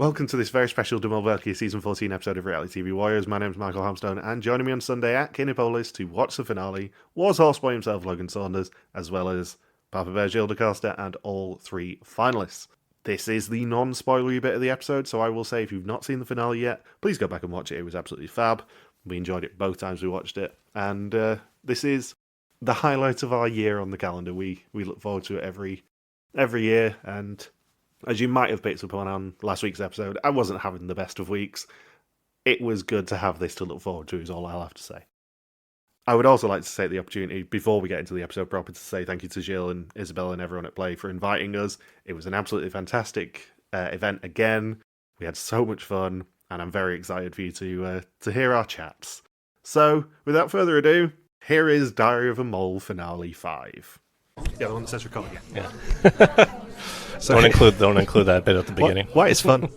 Welcome to this very special Mol België Season 14 episode of Reality TV Warriors. My name's Michael Hamstone, and joining me on Sunday at Kinepolis to watch the finale was Horseboy himself, Logan Saunders, as well as Papa Bear Gilles de Costa and all three finalists. This is the non-spoilery bit of the episode, so I will say if you've not seen the finale yet, please go back and watch it. It was absolutely fab. We enjoyed it both times we watched it, and this is the highlight of our year on the calendar. We look forward to it every year, and as you might have picked up on last week's episode, I wasn't having the best of weeks. It was good to have this to look forward to, is all I'll have to say. I would also like to take the opportunity, before we get into the episode proper, to say thank you to Gilles and Isabel and everyone at Play for inviting us. It was an absolutely fantastic event again. We had so much fun, and I'm very excited for you to hear our chats. So, without further ado, here is Diary of a Mole Finale 5. Yeah, the one that says record, yeah. So don't include that bit at the beginning. Why it's fun.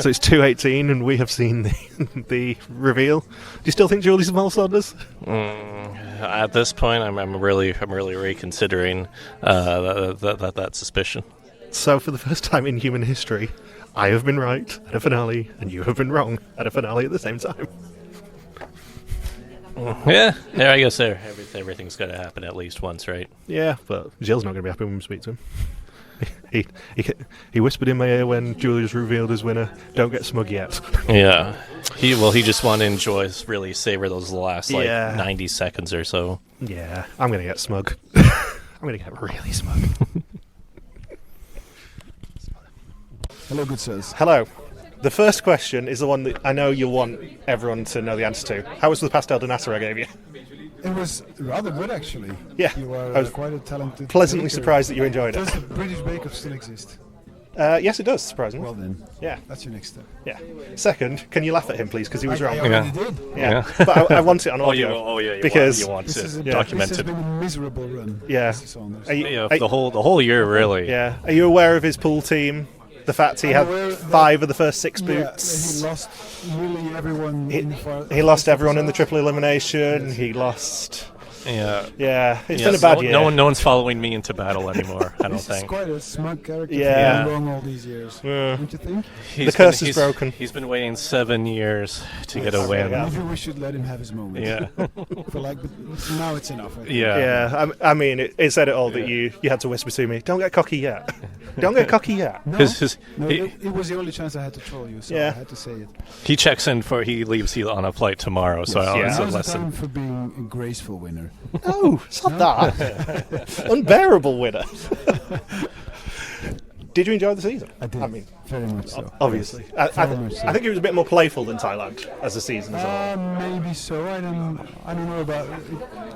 So it's 2:18 and we have seen the reveal. Do you still think Julie's Mol Saunders? At this point, I'm really reconsidering that suspicion. So for the first time in human history, I have been right at a finale and you have been wrong at a finale at the same time. Yeah, I guess everything's got to happen at least once, right? Yeah, but Gilles not going to be happy when we speak to him. He whispered in my ear when Julius revealed his winner, "Don't get smug yet." Yeah. He just want to really savor those last 90 seconds or so. Yeah, I'm going to get smug. I'm going to get really smug. Hello, good sirs. Hello. The first question is the one that I know you'll want everyone to know the answer to. How was the pastel de nata I gave you? It was rather good, actually. Yeah, you are I was quite a talented. pleasantly baker. surprised that you enjoyed it. Does the British Bake Off still exist? Yes, it does, surprisingly. Well then, Yeah. that's your next step. Yeah. Second, can you laugh at him, please, because he was wrong. I already did. Yeah. But I want it on audio. Because because you want This is it This documented. has been a miserable run. Yeah. Mr. Saunders. Are you, The whole year, really. yeah. Are you aware of his pool team? The fact he I'm had aware 5 of the first 6 Yeah, boots. he lost nearly everyone. in the He lost everyone in the triple elimination. Yes. He lost. Yeah. Yeah, it's Yes, been a bad year. No one's following me into battle anymore, I don't This is think. quite a smug character Yeah. for being wrong all these years. Yeah. Don't you think? The curse is broken. He's been waiting 7 years to get a win. Yeah. Maybe we should let him have his moment. Yeah. For but now it's enough. I think. Yeah. Yeah, I mean, it said it all that you had to whisper to me, "Don't get cocky yet. Don't get cocky yet." No, no, it was the only chance I had to troll you, so Yeah. I had to say it. he leaves on a flight tomorrow, so Yeah. it's a Now's the lesson. time for being a graceful winner. No, it's not that. Unbearable winner. Did you enjoy the season? I did. I mean, very much so. obviously. Yes, I very much so. think it was a bit more playful than Thailand as a season as well. Maybe so. I don't know about it.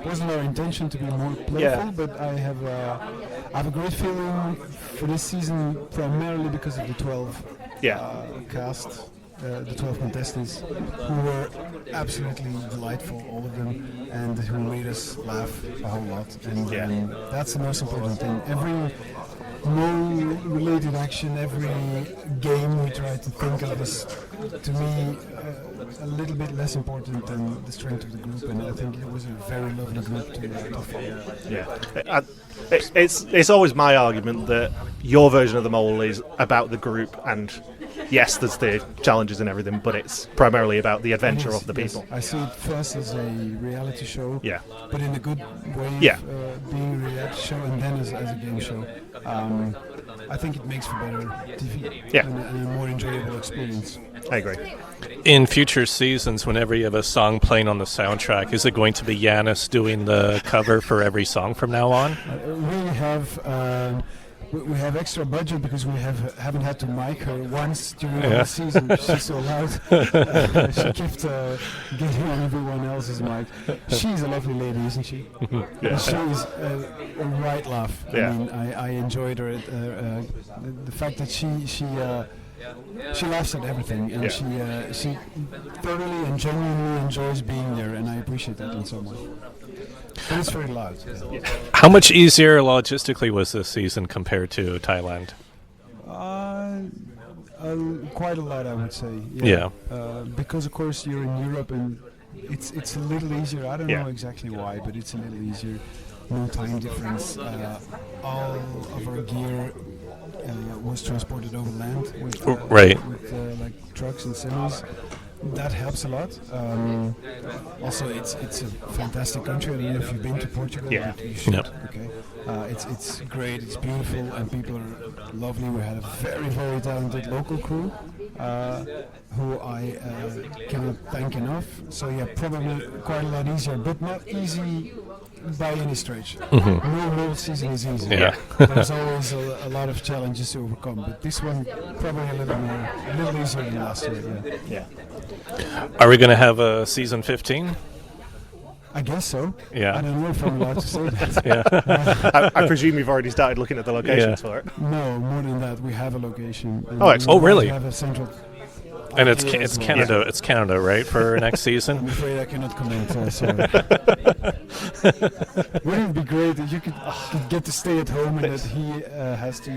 It wasn't our intention to be more playful, Yeah. but I have a great feeling for this season, primarily because of the 12 Yeah. cast. The 12 contestants who were absolutely delightful, all of them, and who made us laugh a whole lot. And that's the most important thing. Every related action, every game we try to think of is, to me, a little bit less important than the strength of the group, and I think it was a very lovely group to follow. Yeah. It's always my argument that your version of the mole is about the group, and yes, there's the challenges and everything, but it's primarily about the adventure It is, of the yes. people. I see it first as a reality show, Yeah. but in a good way, Yeah. being a reality show and then as a game show. I think it makes for better TV Yeah. and a more enjoyable experience. I agree. In future seasons, whenever you have a song playing on the soundtrack, is it going to be Yannis doing the cover for every song from now on? We have extra budget because we haven't had to mic her once during the season. She's so loud. She kept getting on everyone else's mic. She's a lovely lady, isn't she? Yeah. She's a right laugh. Yeah. I mean, I enjoyed her. The fact that she laughs at everything, and she thoroughly and genuinely enjoys being there, and I appreciate that in some way. But it's very loud. Yeah. How much easier logistically was this season compared to Thailand? Quite a lot, I would say. Yeah. Because of course you're in Europe, and it's a little easier. I don't know exactly why, but it's a little easier. No time difference. All of our gear was transported over land with, Right. with like trucks and semis. That helps a lot. Also, it's a fantastic country. I don't know if you've been to Portugal. Yeah. You should. Yep. Okay. It's great. It's beautiful, and people are lovely. We had a very, very talented local crew who I cannot thank enough. So yeah, probably quite a lot easier, but not easy by any stretch. No season is easy. Yeah. There's always a lot of challenges to overcome, but this one probably a little easier than last year. Yeah. Are we going to have a season 15? I guess so. Yeah. I don't know if I'm allowed to say that. I presume you've already started looking at the locations for it. No, more than that. We have a location. Oh, excellent. Oh, really? We have a central. And it's Canada. It's Canada, right, for next season? I'm afraid I cannot comment. Sorry. Wouldn't it be great if you could get to stay at home and that he has to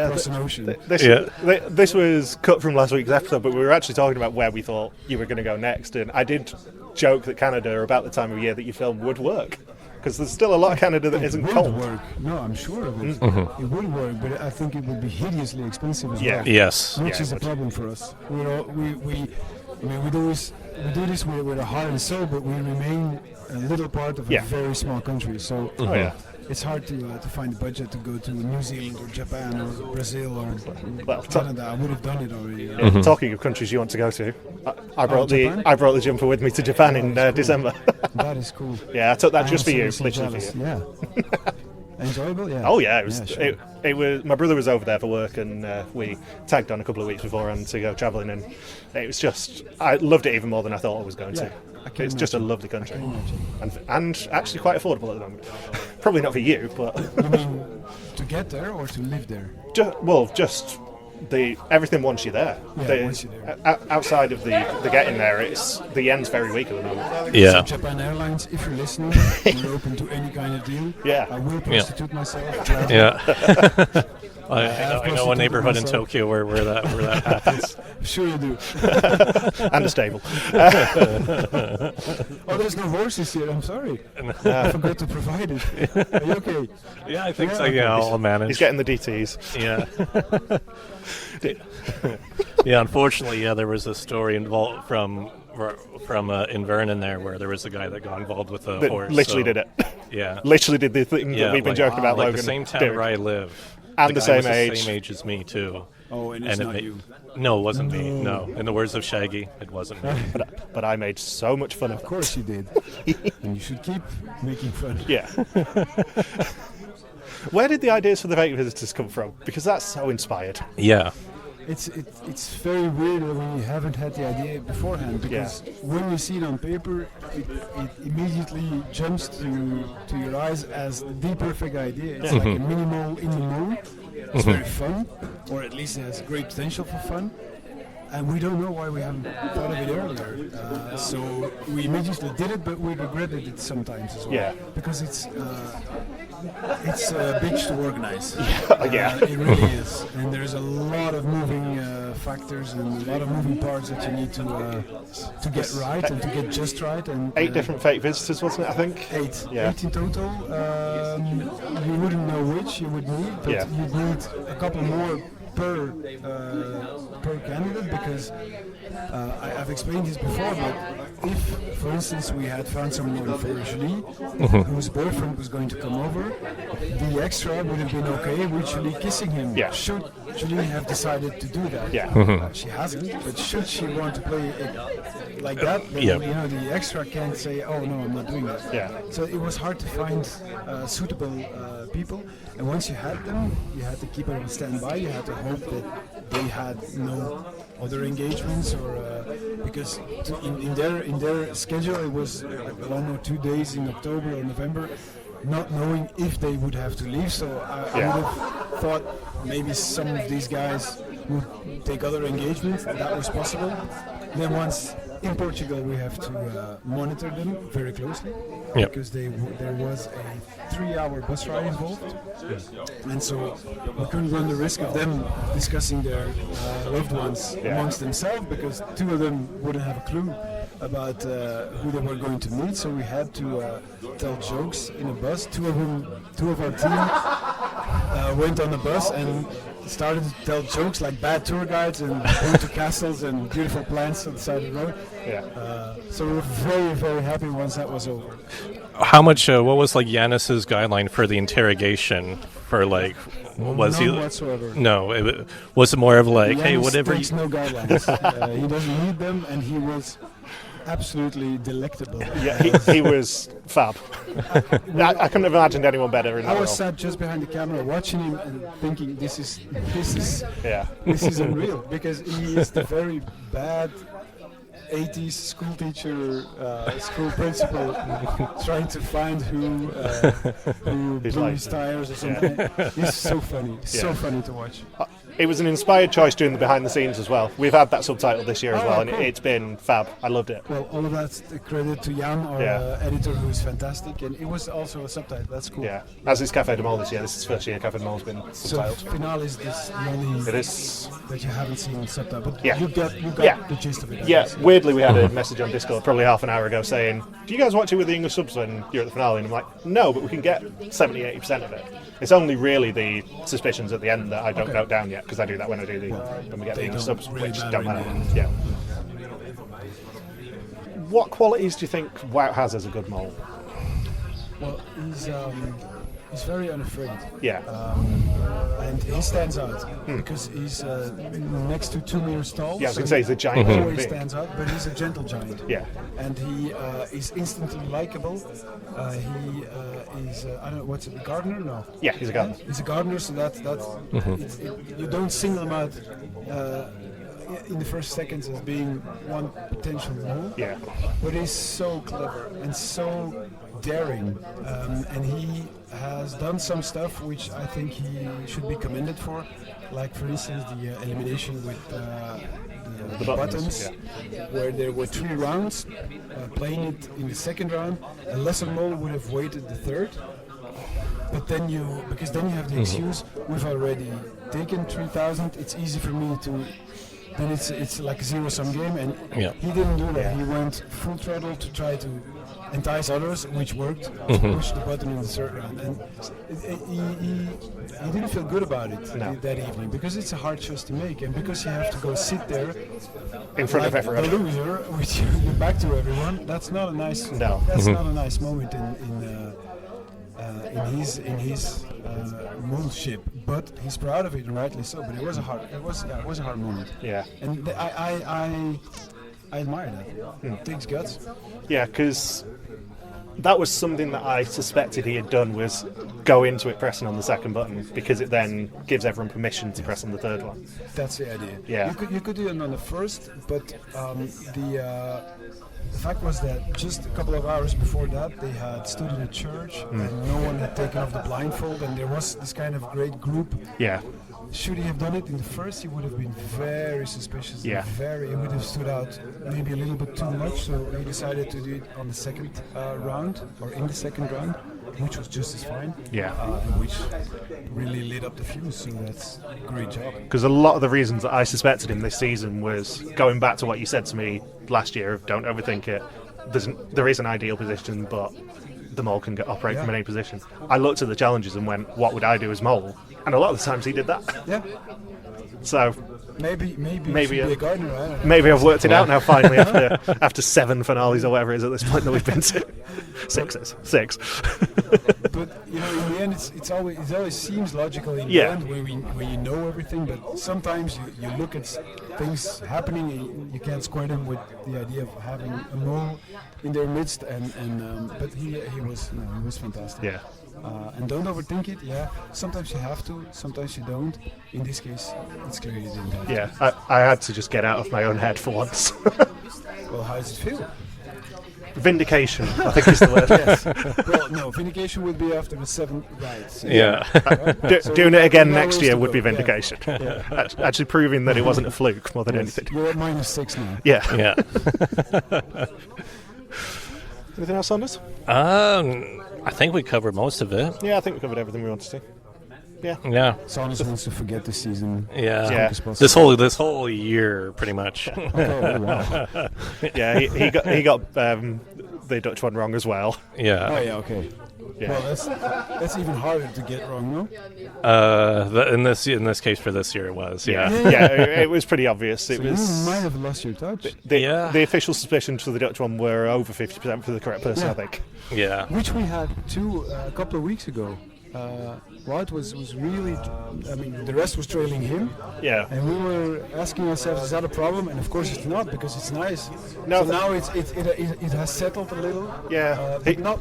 cross an ocean? This was cut from last week's episode, but we were actually talking about where we thought you were going to go next, and I did joke that Canada, about the time of year that you film, would work. Because there's still a lot of Canada that isn't cold. It would work. No, I'm sure of it. It would work, but I think it would be hideously expensive as well. Yes. Which is a problem for us. We do this with a heart and soul, but we remain a little part of a very small country. So it's hard to find the budget to go to New Zealand or Japan or Brazil or Canada. I would have done it already. Talking of countries you want to go to, I brought the jumper with me to Japan in December. That is cool. Yeah, I took that I just for am you, seriously literally for you. jealous. Yeah. Enjoyable, yeah. Oh yeah, it was. sure. It was. My brother was over there for work, and we tagged on a couple of weeks beforehand to go travelling, and it was just. I loved it even more than I thought I was going to. It's just a lovely country, and actually quite affordable at the moment. Probably not for you, but. You mean to get there or to live there? Just everything once you're there. Yeah, once you're there. Outside of the getting there, the end's very weak at the moment. Yeah. So Japan Airlines, if you're listening, we're open to any kind of deal. Yeah. I will prostitute myself. Gladly. Yeah. I know a neighborhood in Tokyo where that happens. Sure you do. And a stable. Oh, there's no horses here. I'm sorry. I forgot to provide it. Are you okay? Yeah, I think so. Yeah, I'll manage. He's getting the DTs. Yeah. Yeah, unfortunately, there was a story involved from in Vernon there where there was a guy that got involved with a horse. Literally did it. Yeah. Literally did the thing that we've been joking about. Like Logan the same town doing. where I live. And the guy same was age. the same age as me too. Oh, and it's not you. No, it wasn't me. No. In the words of Shaggy, it wasn't me. But I made so much fun of it. Of course you did. And you should keep making fun. Yeah. Where did the ideas for the fake visitors come from? Because that's so inspired. Yeah. It's very weird when you haven't had the idea beforehand, because when you see it on paper, it immediately jumps to your eyes as the perfect idea. It's like a minimal in the moon. It's very fun, or at least it has great potential for fun. And we don't know why we haven't thought of it earlier. So we immediately did it, but we regretted it sometimes as well. Yeah. Because it's a bitch to organize. Yeah. It really is. And there's a lot of moving factors and a lot of moving parts that you need to get right and to get just right. And 8 different fake visitors, wasn't it, I think? 8. Yeah. 8 in total. You wouldn't know which you would need, but you'd need a couple more per candidate, because I've explained this before, but if, for instance, we had found someone for Julie whose boyfriend was going to come over, the extra would have been okay with Julie kissing him. Yeah. Should Julie have decided to do that? Yeah. She hasn't, but should she want to play it like that, then the extra can't say, oh no, I'm not doing that. Yeah. So it was hard to find suitable people, and once you had them, you had to keep it on standby. You had to hope that they had no other engagements, or because in their schedule it was like 1 or 2 days in October or November, not knowing if they would have to leave. So I would have thought maybe some of these guys would take other engagements. That was possible. Then once in Portugal, we have to monitor them very closely, because there was a 3-hour bus ride involved, and so we couldn't run the risk of them discussing their loved ones amongst themselves, because 2 of them wouldn't have a clue about who they were going to meet. So we had to tell jokes in a bus. 2 of our team went on the bus and started to tell jokes like bad tour guides and went to castles and beautiful plants on the side of the road. Yeah. So we were very, very happy once that was over. How much? What was like Yannis's guideline for the interrogation? For like, was None he? whatsoever. No, was it more of like, hey, Yannis whatever. takes no guidelines. He doesn't need them, and he was absolutely delectable. Yeah, he was fab. I couldn't have imagined anyone better in that I was role. sat just behind the camera watching him and thinking, this is Yeah. this is unreal, because he is the very bad 80s school teacher, school principal, trying to find who He's blew like- his tires or something. It's so funny, so funny to watch. It was an inspired choice doing the behind the scenes as well. We've had that subtitle this year as Oh, well, and cool. it's been fab. I loved it. Well, all of that's the credit to Jan, our editor, who is fantastic, and it was also a subtitle. That's cool. Yeah. As is Café de Mol this year. This is the first year Café de Mol's been So subtitled. finale is this the only It is. that you haven't seen subtitle, but Yeah. you got Yeah. the gist of it. I Yeah, guess. weirdly we had a message on Discord probably half an hour ago saying, do you guys watch it with the English subs when you're at the finale? And I'm like, no, but we can get 70-80% of it. It's only really the suspicions at the end that I don't note down yet, because I do that when I do when we get the they English don't subs, really which matter don't in matter. the end. Yeah. What qualities do you think Wout has as a good mole? Well, he's very unafraid. Yeah. And he stands out because he's next to 2 meters tall. Yeah, I was so going to say he's a giant he human always being. stands out, but he's a gentle giant. Yeah. And he is instantly likable. He is I don't know, what's it, a gardener? No. Yeah, he's a gardener. He's a gardener, so that's you don't single him out in the first seconds as being one potential mole. Yeah. But he's so clever and so daring, and he has done some stuff which I think he should be commended for, like for instance the elimination with the buttons, where there were 3 rounds, playing it in the second round. A lesser mole would have waited the third, but then because then you have the excuse, we've already taken 3,000, it's easy for me to. Then it's like a zero-sum game, and he didn't do that. He went full throttle to try to entice others, which worked, to push the button in the third round. And he didn't feel good about it that evening, because it's a hard choice to make, and because you have to go sit there In front of like everyone. the loser, with your back to everyone. That's not a nice. No. That's not a nice moment in his moleship, but he's proud of it, and rightly so. But it was a hard moment. Yeah. And I admire that. It takes guts. Yeah, because that was something that I suspected he had done, was go into it pressing on the second button, because it then gives everyone permission to press on the third one. That's the idea. Yeah. You could do it on the first, but the fact was that just a couple of hours before that, they had stood in a church and no one had taken off the blindfold, and there was this kind of great group. Yeah. Should he have done it in the first, he would have been very suspicious. Yeah. He would have stood out maybe a little bit too much, so he decided to do it on the second round, or in the second round, which was just as fine. Yeah. Which really lit up the fuse, so that's a great job. Because a lot of the reasons that I suspected him this season was going back to what you said to me last year of don't overthink it. There is an ideal position, but the mole can operate from any position. I looked at the challenges and went, what would I do as mole? And a lot of the times he did that. Yeah. So Maybe Maybe you should be a gardener. I don't know. maybe I've worked it out now finally after 7 finales or whatever it is at this point that we've been to. 6. But in the end, it always seems logical in the Yeah. end when you know everything. But sometimes you look at things happening and you can't square them with the idea of having a mole in their midst. But he was fantastic. Yeah. And don't overthink it. Yeah, sometimes you have to, sometimes you don't. In this case, it's clear you didn't have to. Yeah, I had to just get out of my own head for once. Well, how does it feel? Vindication, I think is the word. Yes. Well, no, vindication would be after the 7th rights. Yeah. So Doing it again now next ways year to would be go. Yeah. vindication. Actually proving that it wasn't a fluke more than anything. You're at -6 now. Yeah. Yeah. Anything else, Saunders? I think we covered most of it. Yeah, I think we covered everything we wanted to. Yeah. Saunders wants to forget the season. Yeah. Yeah. as possible. This whole year, pretty much. Okay, wow. Yeah, he got the Dutch one wrong as well. Yeah. Oh yeah, okay. Yeah. Well, that's even harder to get wrong, no? In this case for this year it was. Yeah. It was pretty obvious. It So was. you might have lost your touch. The official suspicions for the Dutch one were over 50% for the correct person, Yeah. I think. Yeah. Which we had a couple of weeks ago. Wout was really, I mean, the rest was trailing him, Yeah. and we were asking ourselves, is that a problem? And of course it's not, because it's nice. No, So now it has settled a little. Yeah. But not,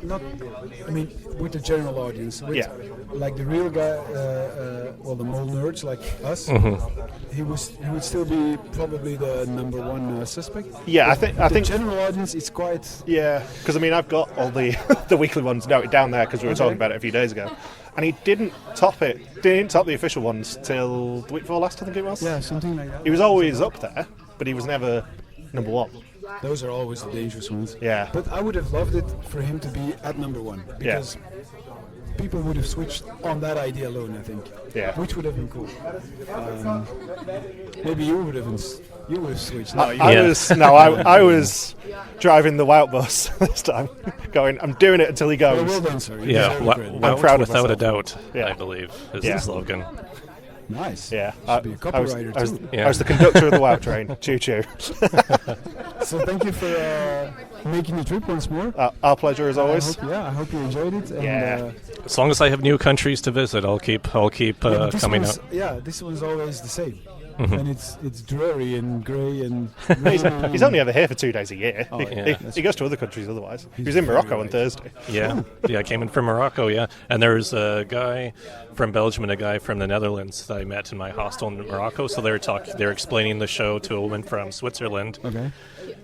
I mean, with the general audience. With, Yeah. Like the real guy, well, the mole nerds like us, he would still be probably the number one suspect. Yeah, But I the think. general audience, it's quite. Yeah, because I mean, I've got all the the weekly ones noted down there because we were talking about it a few days ago, and he didn't top the official ones till the week before last, I think it was. Yeah, something like that. He was always up there, but he was never number one. Those are always the dangerous ones. Yeah. But I would have loved it for him to be at number one, because people would have switched on that idea alone, I think. Yeah. Which would have been cool. Maybe you would have switched. No, you I was driving the Wout bus this time, going, I'm doing it until he goes. well done, sir. You Yeah. deserve the credit. I'm Wout proud of without a myself. doubt, Yeah. I believe, is Yeah. the slogan. Nice. Yeah, Should be a copywriter I was, too. Yeah. I was the conductor of the Wout train. Choo choo. So thank you for making the trip once more. Our pleasure as always. I hope you enjoyed it. And, Yeah. As long as I have new countries to visit, I'll keep but this coming one's- out. Yeah, this one's always the same. And it's dreary and grey and. He's only ever here for 2 days a year. Oh, He goes to other countries otherwise. He was in Morocco on Thursday. Yeah, I came in from Morocco, yeah. And there's a guy from Belgium and a guy from the Netherlands that I met in my hostel in Morocco. So they're explaining the show to a woman from Switzerland. Okay.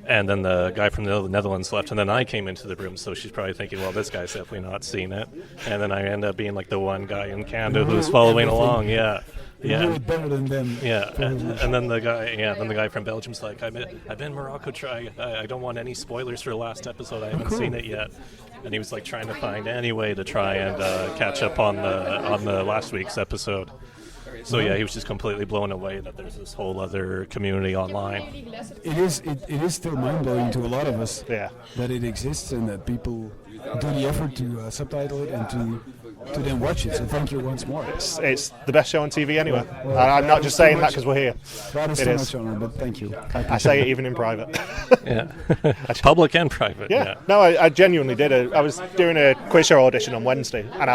And then the guy from the Netherlands left, and then I came into the room, so she's probably thinking, well, this guy's definitely not seen it. And then I end up being like the one guy in Canada who's following along, yeah. You do it better than them. Yeah, and then the guy from Belgium's like, I've been in Morocco. I don't want any spoilers for the last episode. I haven't seen it yet. And he was like trying to find any way to try and catch up on the last week's episode. So yeah, he was just completely blown away that there's this whole other community online. It is still mind blowing to a lot of us Yeah. that it exists and that people do the effort to subtitle it and to then watch it. So thank you once more. It's the best show on TV anywhere. Well, I'm not just too saying that much- because we're here. That is It too is. much honor, but thank you. I say it even in private. Yeah, public and private. Yeah. No, I genuinely did it. I was doing a quiz show audition on Wednesday, and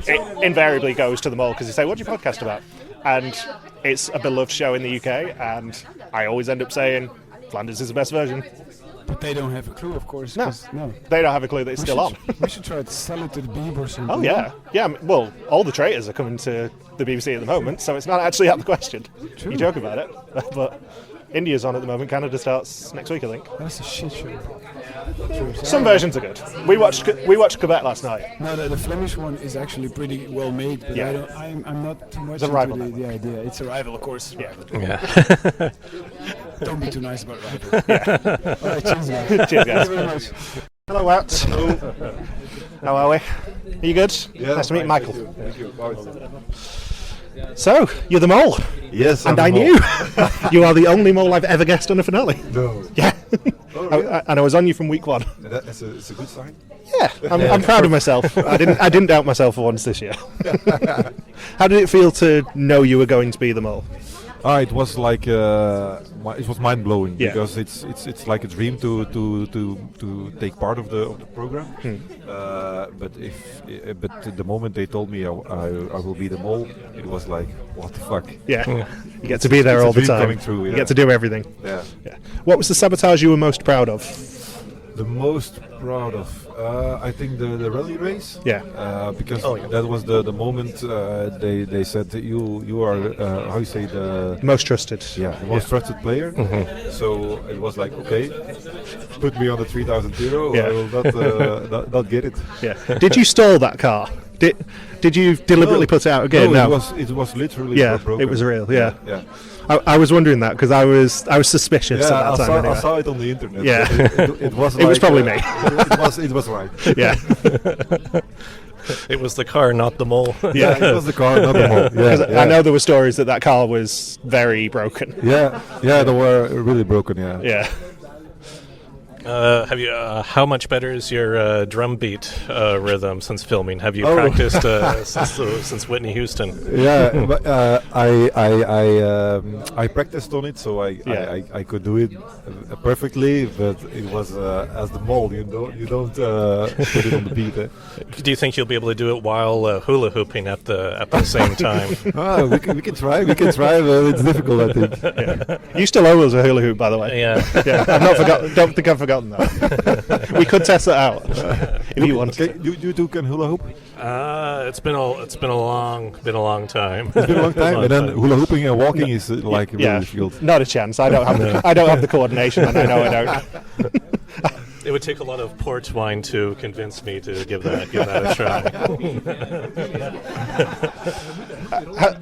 it invariably goes to them all because they say, "What do you podcast about?" And it's a beloved show in the UK, and I always end up saying, "Flanders is the best version." But they don't have a clue, of course. No. 'cause- no. They don't have a clue that it's We still on. we should try to sell it to the Beeb or something. Oh yeah, yeah. Well, all the traitors are coming to the BBC at the moment, so it's not actually out of the question. True. You joke about it, but India's on at the moment. Canada starts next week, I think. That's a shit show. Some versions are good. We watched Quebec last night. No, the Flemish one is actually pretty well made, but Yeah. I'm not too much It's a rival into network. the idea. It's a rival, of course. Yeah. Yeah. Don't be too nice about rival. All right, cheers, guys. Cheers, guys. Thank you very much. Hello, Wout. How are we? Are you good? Yeah, nice to meet fine, Michael. Thank you. So, you're the mole. Yes, And I'm I the knew. mole. You are the only mole I've ever guessed on a finale. No. Yeah. Oh, really? And I was on you from week one. It's a good sign. Yeah, I'm proud of myself. I didn't doubt myself for once this year. How did it feel to know you were going to be the mole? It was like it was mind blowing Yeah. because it's like a dream to take part of the program. But the moment they told me I will be the mole, it was like, what the fuck? Yeah, you get to be there it's a all the dream time. coming true, You yeah. get to do everything. Yeah. Yeah. What was the sabotage you were most proud of? The most proud of, I think the rally race. Yeah. Because Oh, yeah. that was the moment they said that you are how you say the Most trusted. the most trusted player. So it was like, okay, put me on the 3,000 euro. Yeah. I will not get it. Yeah. Did you stall that car? Did you deliberately put it out again? No, it was literally Yeah, broken. it was real. Yeah. Yeah. I was wondering that because I was suspicious Yeah, at that time. I Anyway. saw it on the internet. Yeah. It was. It was probably me. It was right. Yeah. It was the car, not the mole. Yeah, it was the car, not the mole. Yeah, 'Cause I know there were stories that car was very broken. Yeah, they were really broken. Yeah. Yeah. Have you? How much better is your drum beat rhythm since filming? Have you practiced since Whitney Houston? Yeah, but I practiced on it, so I could do it perfectly. But it was as the Mol. You don't put it on the beat. Do you think you'll be able to do it while hula hooping at the same time? We can try. We can try, but it's difficult, I think. Yeah. You still owe us a hula hoop, by the way. Yeah. Yeah, I've not forgotten. Don't think I've forgotten that. We could test that out if you want. You two can hula hoop. It's been a long time. It's been a long time, and then hula hooping and walking is like really difficult. Not a chance. I don't have the coordination, and I know I don't. It would take a lot of port wine to convince me to give that a try.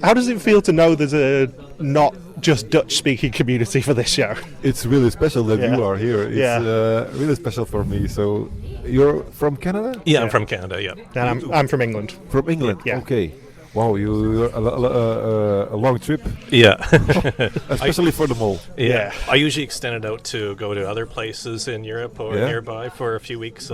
How does it feel to know there's a not just Dutch-speaking community for this show? It's really special that you are here. It's really special for me. So, you're from Canada? Yeah, I'm from Canada. Yeah, and I'm from England. From England. Yeah. Okay. Wow, you're a long trip. Yeah. Especially for the Mol. Yeah. I usually extend it out to go to other places in Europe or nearby for a few weeks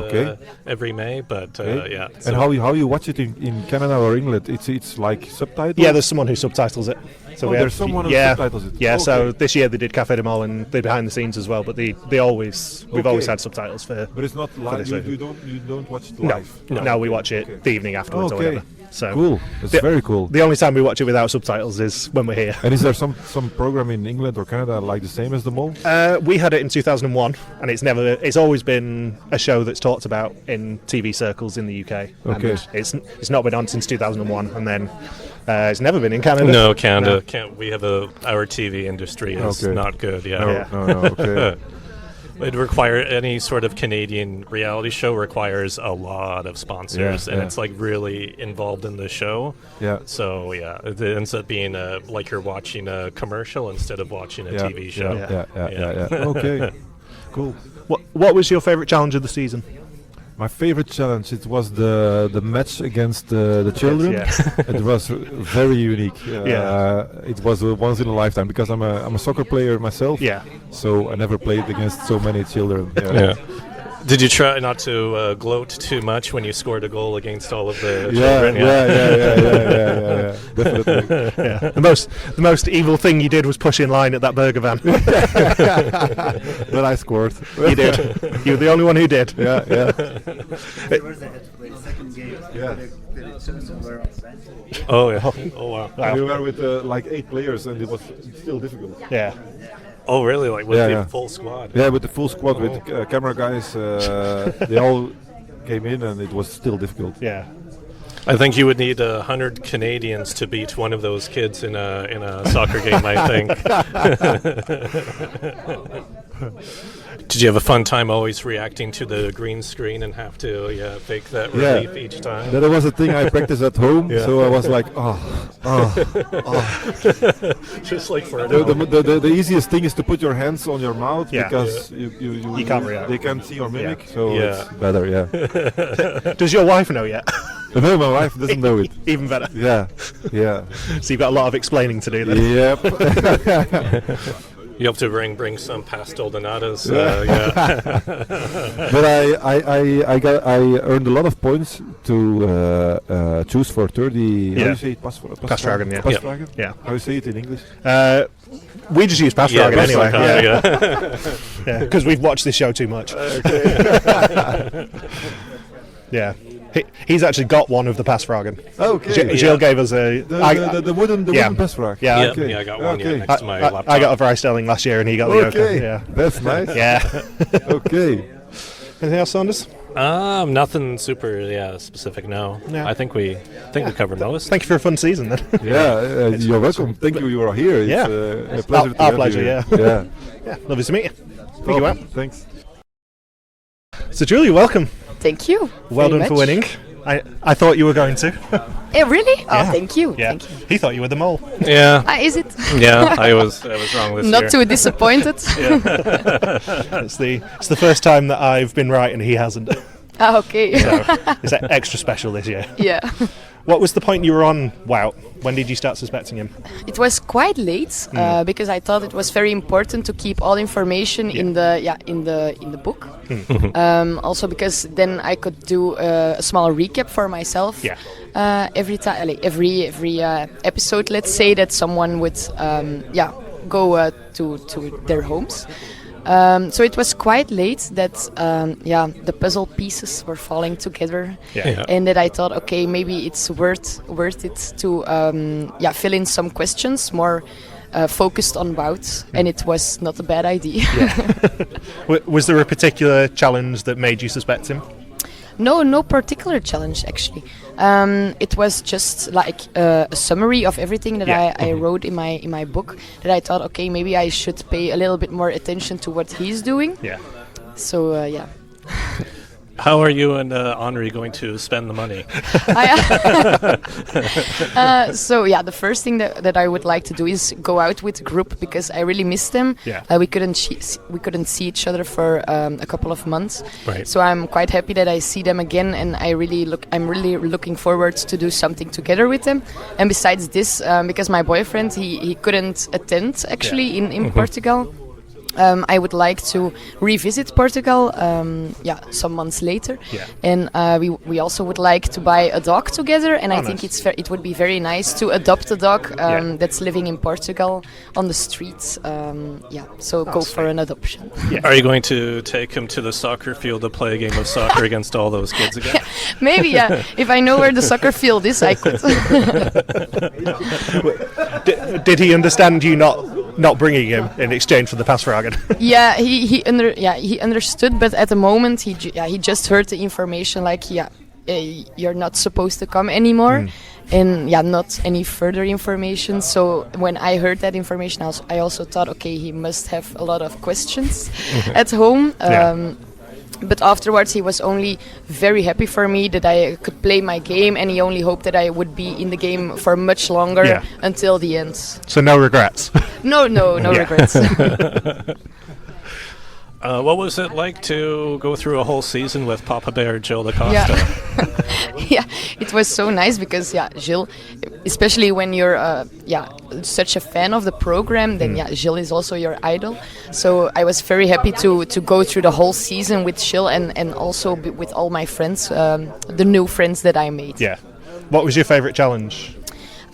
every May. But yeah. So and how you watch it in Canada or England? It's like subtitles? Yeah, there's someone who subtitles it. So there's someone who subtitles it. Yeah, so this year they did Café de Mol and they behind the scenes as well, but we've always had subtitles for. But it's not live. You don't watch it live. No, we watch it the evening afterwards or whatever. So cool. That's very cool. The only time we watch it without subtitles is when we're here. And is there some program in England or Canada like the same as the Mol? We had it in 2001, and it's always been a show that's talked about in TV circles in the UK. Okay. And it's not been on since 2001, and then it's never been in Canada. No, Canada can't. We have our TV industry is not good. Yeah. No. Okay. It requires any sort of Canadian reality show requires a lot of sponsors, and it's like really involved in the show. Yeah. So it ends up being like you're watching a commercial instead of watching a TV show. Yeah. Okay. Cool. What was your favorite challenge of the season? My favorite challenge, it was the match against the children. It was very unique. It was once in a lifetime because I'm a soccer player myself. Yeah. So I never played against so many children. Yeah. Did you try not to gloat too much when you scored a goal against all of the children? Yeah, definitely. Yeah. The most evil thing you did was push in line at that burger van. But I scored. You did. You were the only one who did. Yeah. Afterwards, they had to play the second game. Yeah. Oh yeah. Oh wow. We were with like 8 players, and it was still difficult. Yeah. Oh really? Like with the full squad? Yeah, with the full squad, with camera guys. They all came in, and it was still difficult. Yeah. I think you would need 100 Canadians to beat one of those kids in a soccer game. I think. Did you have a fun time always reacting to the green screen and have to fake that relief each time? That was a thing I practiced at home, so I was like, Just like for the easiest thing is to put your hands on your mouth because you can't react. They can't see your mimic, so it's better. Yeah. Does your wife know yet? No, my wife doesn't know it. Even better. Yeah. So you've got a lot of explaining to do then. Yep. You have to bring some pastel donatas. But I earned a lot of points to choose for 30. How do you say it? Pasvragen, yeah. Pasvragen? Yeah. How do you say it in English? We just use Pasvragen anyway. Yeah. Because we've watched this show too much. Yeah. He's actually got one of the Pasvragen. Okay. Gilles gave us the wooden Pasvragen. Yeah. Okay. I got one next to my laptop. I got a Vrijstelling last year, and he got the Oka. Yeah. That's nice. Yeah. Okay. Anything else, Saunders? Nothing super specific. No. I think we covered most. Thank you for a fun season then. Yeah, you're welcome. Thank you are here. It's a pleasure. Our pleasure. Yeah. Lovely to meet you. Thank you, Wout. Thanks. So Julie, welcome. Thank you. Well done for winning. I thought you were going to. Really? Oh, thank you. Yeah. Thank you. He thought you were the Mol. Yeah. Is it? Yeah, I was wrong this year. Not too disappointed. It's the first time that I've been right and he hasn't. Okay. So it's extra special this year. Yeah. What was the point you were on Wout? When did you start suspecting him? It was quite late because I thought it was very important to keep all information in the book. Also because then I could do a small recap for myself. Every time, every episode. Let's say that someone would go to their homes. So it was quite late that the puzzle pieces were falling together, and that I thought, okay, maybe it's worth it to fill in some questions more focused on Wout, and it was not a bad idea. Was there a particular challenge that made you suspect him? No particular challenge actually. It was just like a summary of everything that I wrote in my book. That I thought, okay, maybe I should pay a little bit more attention to what he's doing. So How are you and Henri going to spend the money? The first thing that I would like to do is go out with the group because I really miss them. We couldn't see each other for a couple of months. Right. So I'm quite happy that I see them again, and I'm really looking forward to do something together with them. And besides this, because my boyfriend he couldn't attend actually in Portugal. I would like to revisit Portugal some months later, and we also would like to buy a dog together, and I think it would be very nice to adopt a dog that's living in Portugal on the streets, so go for an adoption. Are you going to take him to the soccer field to play a game of soccer against all those kids again? Maybe, if I know where the soccer field is, I could. Did he understand you not bringing him in exchange for the Passfragen? He understood, but at the moment he just heard the information like you're not supposed to come anymore, and not any further information. So when I heard that information, I also thought, okay, he must have a lot of questions at home. But afterwards he was only very happy for me that I could play my game, and he only hoped that I would be in the game for much longer until the end. So no regrets? No regrets. What was it like to go through a whole season with Papa Bear Gilles da Costa? It was so nice because Gilles, especially when you're such a fan of the program, then Gilles is also your idol. So I was very happy to go through the whole season with Gilles and also with all my friends, the new friends that I made. What was your favorite challenge?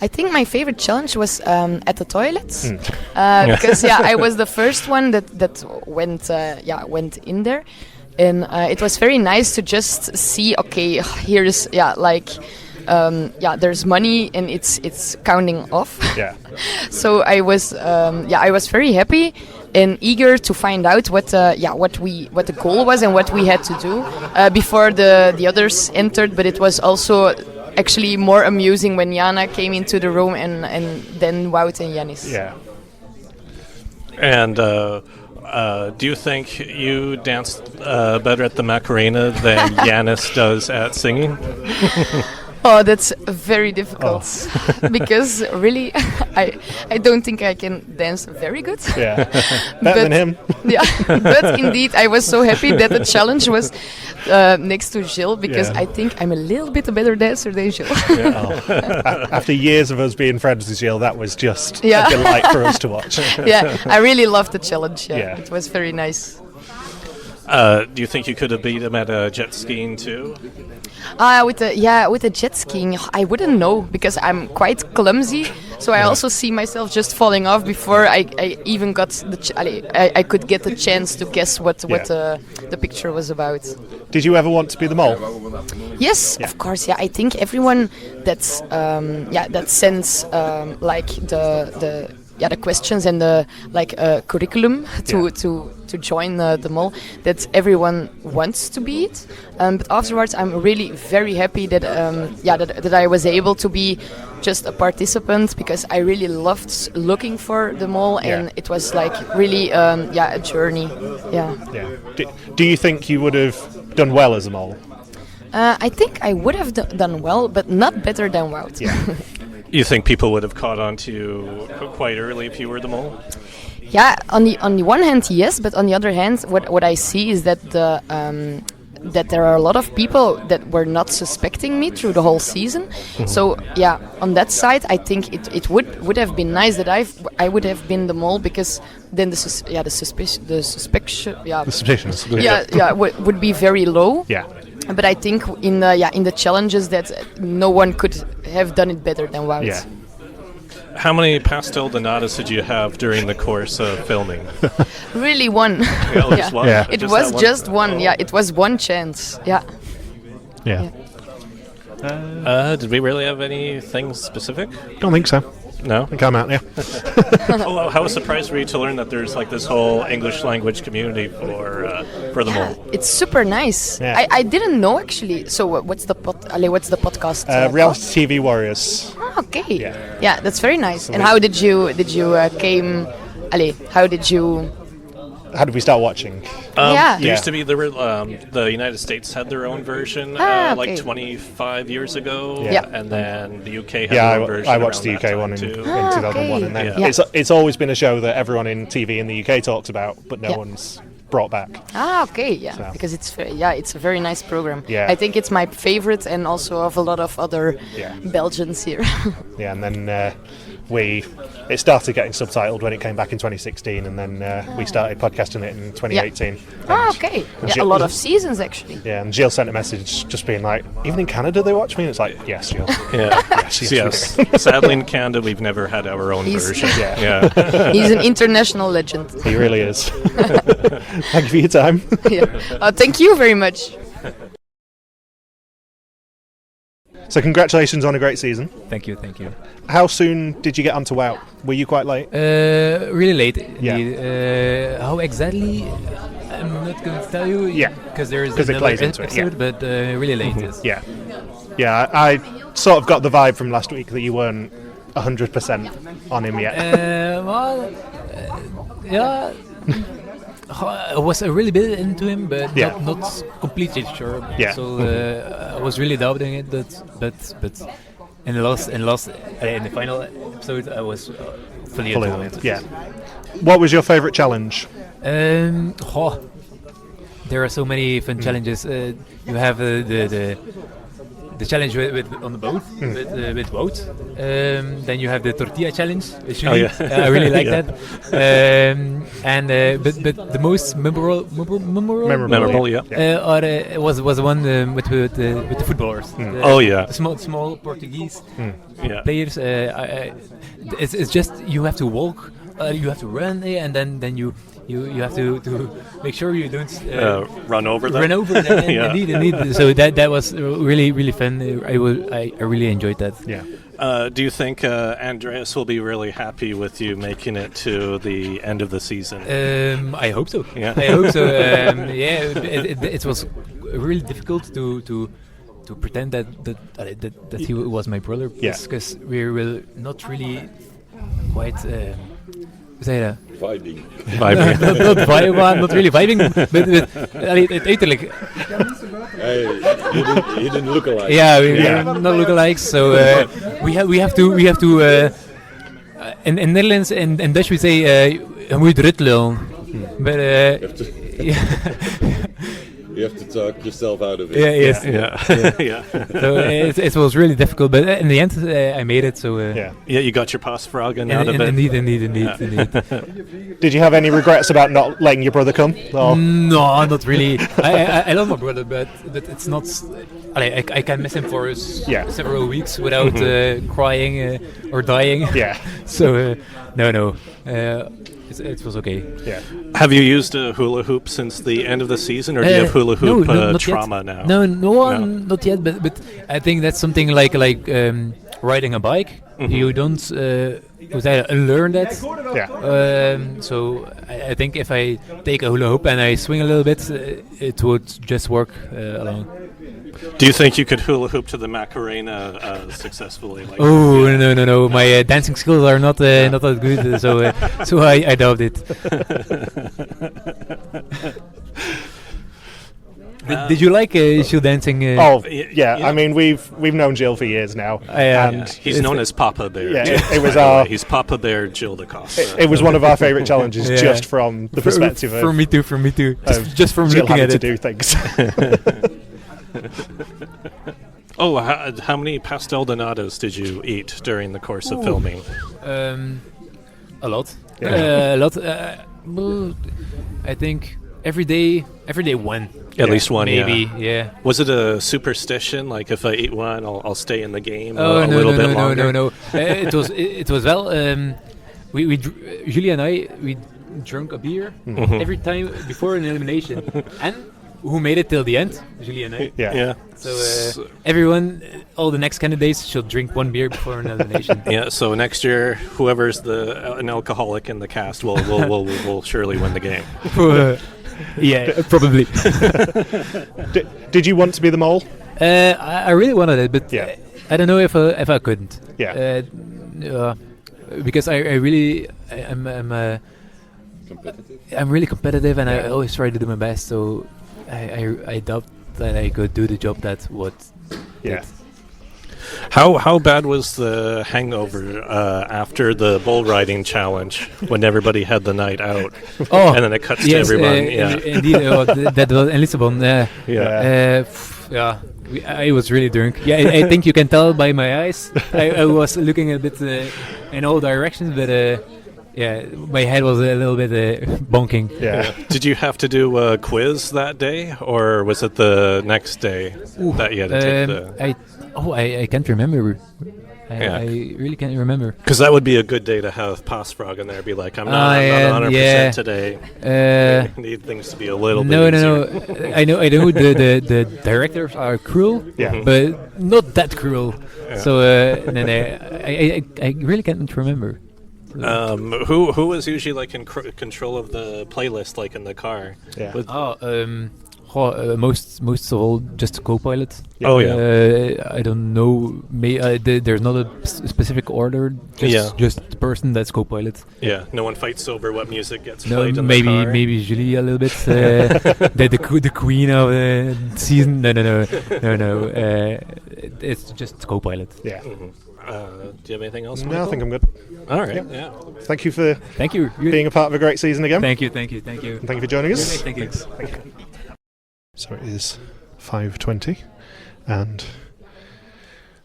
I think my favorite challenge was at the toilets, because I was the first one that went in there, and it was very nice to just see. Okay, here's there's money and it's counting off. So I was very happy and eager to find out what the goal was and what we had to do before the others entered. But it was also actually more amusing when Jana came into the room and then Wout and Yannis. And do you think you danced better at the Macarena than Yannis does at singing? Oh, that's very difficult because really I don't think I can dance very good. Better than him. But indeed I was so happy that the challenge was next to Gilles because I think I'm a little bit a better dancer than Gilles. After years of us being friends with Gilles, that was just a delight for us to watch. I really loved the challenge. It was very nice. Do you think you could have beat him at jet skiing too? With the jet skiing, I wouldn't know because I'm quite clumsy. So I also see myself just falling off before I even got I could get the chance to guess what the picture was about. Did you ever want to be the mole? Yes, of course. I think everyone that's that sends like the questions and the curriculum to join the mole, that everyone wants to be it. But afterwards, I'm really very happy that that I was able to be just a participant because I really loved looking for the mole, and it was like really a journey. Do you think you would have done well as a mole? I think I would have done well, but not better than Wout. You think people would have caught on to you quite early if you were the mole? Yeah, on the one hand, yes, but on the other hand, what I see is that that there are a lot of people that were not suspecting me through the whole season. So yeah, on that side, I think it would have been nice that I would have been the mole, because then the suspicion would be very low. Yeah. But I think in the challenges that no one could have done it better than Wout. Yeah. How many pastel donatas did you have during the course of filming? Really one. Yeah, just one? Yeah. It Just was that one? just one. Yeah, it was one chance. Yeah. Yeah. Did we really have anything specific? Don't think so. No? Come out, yeah. Oh, how surprised were you to learn that there's like this whole English language community for the mole? It's super nice. Yeah. I didn't know actually. So what's the podcast? Reality TV Warriors. Oh, okay. Yeah. Yeah, that's very nice. And how did you came? How did you? How did we start watching? Yeah. There used to be the United States had their own version okay. like 25 years ago, Yeah. and then the UK had Yeah, their own version. I watched the around UK that one time in too. 2001, and then Yeah. it's always been a show that everyone in TV in the UK talks about, but no Yeah. one's brought back. Okay, yeah, So. because it's a very nice program. Yeah. I think it's my favorite, and also of a lot of other Yeah. Belgians here. Yeah, and then it started getting subtitled when it came back in 2016, and then we started podcasting it in 2018. Okay, yeah, a Gilles- lot of seasons actually. Yeah, and Gilles sent a message just being like, even in Canada they watch me? And it's like, yes, Gilles. Yeah. Yes. Sadly, in Canada, we've never had our own He's- version. Yeah. He's an international legend. He really is. Thank you for your time. Yeah. Thank you very much. So congratulations on a great season. Thank you. How soon did you get onto Wout? Were you quite late? Really late. Yeah. Indeed. How exactly? I'm not going to tell you. Yeah. Because there is 'Ause it another plays into it, yeah. episode, but really late. Yes. Yeah. Yeah, I sort of got the vibe from last week that you weren't 100% on him yet. Yeah. I was a really bit into him, but Yeah. not completely sure. Yeah. So I was really doubting it, but in the final episode, I was fully Fully into on it. it. Yeah. What was your favourite challenge? There are so many fun challenges. You have the challenge with on the boat with Wout. Then you have the tortilla challenge. Oh, yeah. I really like Yeah. that. But the most memorable Yeah. was the one with the footballers. Oh, yeah. The small Portuguese Yeah. players. It's just you have to walk, you have to run, and then you have to make sure you don't Run over them. run over them. Yeah. Indeed. So that was really fun. I really enjoyed that. Yeah. Do you think Andreas will be really happy with you making it to the end of the season? I hope so. Yeah. I hope so. It was really difficult to pretend that he was my brother. Yeah. Because we were not really quite. Hoe zei je dat? Vibing. Not really vibing, but het uiterlijk. He didn't look alike. Yeah, we're not lookalikes, so we have to. In Netherlands and Dutch we say je moet rutlul, but You have to talk yourself out of it. yeah, yes, Yeah. So it was really difficult, but in the end I made it. So Yeah. Yeah, you got your Pasvragen out of it. indeed. Did you have any regrets about not letting your brother come? Or? No, not really. I love my brother, but it's not. I can miss him for several weeks without crying or dying. Yeah. So no. It was okay. Yeah. Have you used a hula hoop since the end of the season, or do you have hula hoop not trauma yet. now? No, not yet. But I think that's something like riding a bike. You don't learn that. Yeah. So I think if I take a hula hoop and I swing a little bit, it would just work alone. Do you think you could hula hoop to the Macarena successfully? Like, No. My dancing skills are not that good, so I doubt it. Did you like Gilles dancing? Yeah. I mean, we've known Gilles for years now, and he's known as Papa Bear. Yeah, it was he's Papa Bear Gilles de Costa. It was one of our favourite challenges, just from the perspective of. For me too. Just from Gilles looking at to it. do things. Oh, how many pastel donados did you eat during the course of filming? A lot. Yeah. A lot. Well, I think every day one. At least one, maybe. Yeah. Was it a superstition? Like if I eat one, I'll stay in the game Oh a no, little no, bit no, longer? no. It was well. We Julie and I drank a beer every time before an elimination, and who made it till the end? Julie and I. Yeah. So everyone, all the next candidates should drink one beer before an elimination. Yeah. So next year, whoever's an alcoholic in the cast will surely win the game. Yeah, probably. Did you want to be the mole? I really wanted it, but I don't know if I couldn't. Yeah. Because I'm really competitive, and I always try to do my best. So I doubt that I could do the job that would. Yeah. How bad was the hangover after the bull riding challenge when everybody had the night out? Oh, and then it cuts to everyone. Indeed, that was in Lisbon. I was really drunk. Yeah, I think you can tell by my eyes. I was looking a bit in all directions, but my head was a little bit bonking. Yeah. Did you have to do a quiz that day, or was it the next day that you had to take the? I can't remember. I really can't remember. Because that would be a good day to have Passfrog in there. Be like, I'm not 100% today. I need things to be a little bit easier. No. I know the directors are cruel, but not that cruel. Yeah. So I really can't remember. Who was usually like in control of the playlist, like in the car? Yeah. Most of all, just a co-pilot. Yeah. Oh yeah. I don't know. There's not a specific order. Just the person that's co-pilot. Yeah. No one fights over what music gets played in maybe the car. Maybe Julie a little bit. The queen of the season. No. It's just co-pilot. Yeah. Mm-hmm. Do you have anything else? No, Michael? I think I'm good. All right. Yeah. Thank you for being a part of a great season again. Thank you. And thank you for joining us. Thank you. So it is 5:20, and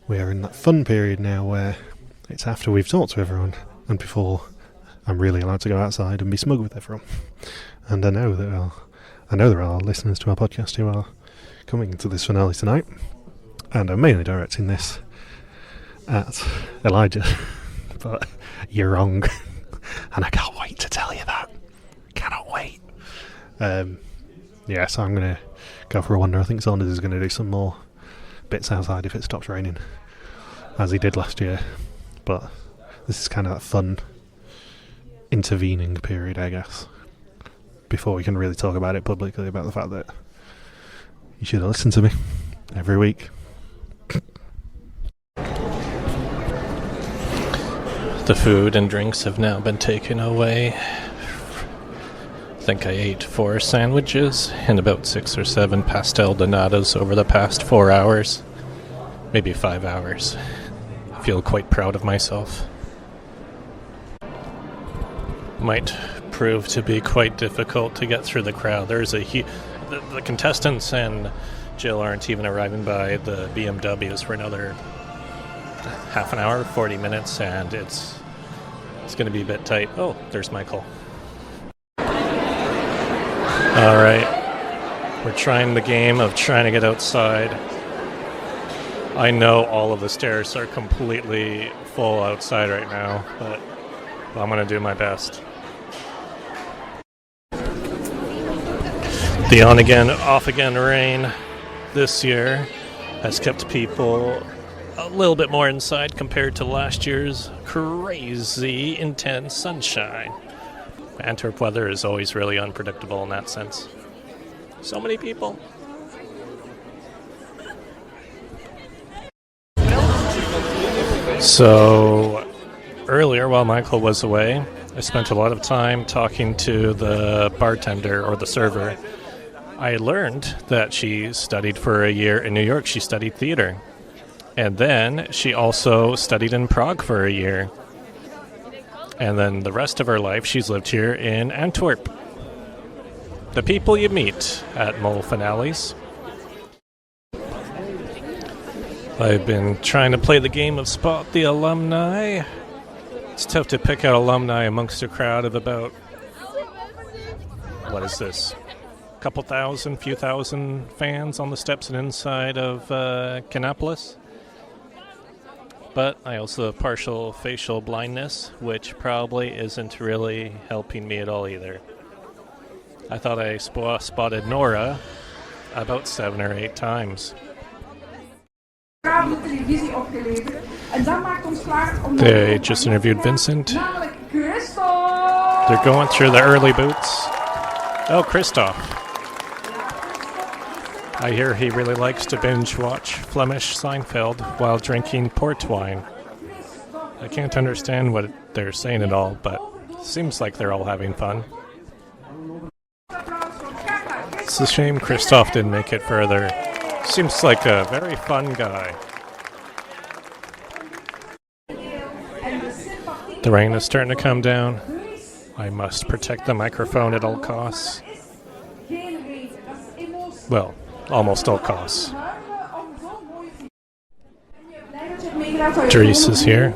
we are in that fun period now where it's after we've talked to everyone and before I'm really allowed to go outside and be smug with everyone. And I know there are listeners to our podcast who are coming into this finale tonight, and I'm mainly directing this at Elijah, but you're wrong, and I can't wait to tell you that. Cannot wait. So I'm going to go for a wander. I think Saunders is going to do some more bits outside if it stops raining, as he did last year. But this is kind of that fun intervening period, I guess, before we can really talk about it publicly, about the fact that you should listen to me every week. The food and drinks have now been taken away. I think I ate 4 sandwiches and about 6 or 7 pastel donados over the past 4 hours. Maybe 5 hours. I feel quite proud of myself. Might prove to be quite difficult to get through the crowd. There's the contestants and Jill aren't even arriving by the BMWs for another half an hour, 40 minutes, and it's going to be a bit tight. Oh, there's Michael. All right. We're trying the game of trying to get outside. I know all of the stairs are completely full outside right now, but I'm going to do my best. The on-again, off-again rain this year has kept people a little bit more inside compared to last year's crazy intense sunshine. Antwerp weather is always really unpredictable in that sense. So many people. So earlier, while Michael was away, I spent a lot of time talking to the bartender or the server I learned that she studied for a year in New York. She studied theater. And then she also studied in Prague for a year. And then the rest of her life, she's lived here in Antwerp. The people you meet at Mol finales. I've been trying to play the game of Spot the Alumni. It's tough to pick out alumni amongst a crowd of about, what is this? A couple thousand, few thousand fans on the steps and inside of Kinepolis. But I also have partial facial blindness, which probably isn't really helping me at all either. I thought I spotted Nora about 7 or 8 times. They just interviewed Vincent. They're going through the early boots. Oh, Christoph. I hear he really likes to binge watch Flemish Seinfeld while drinking port wine. I can't understand what they're saying at all, but seems like they're all having fun. It's a shame Christoph didn't make it further. Seems like a very fun guy. The rain is starting to come down. I must protect the microphone at all costs. Well, almost all costs. Dries is here.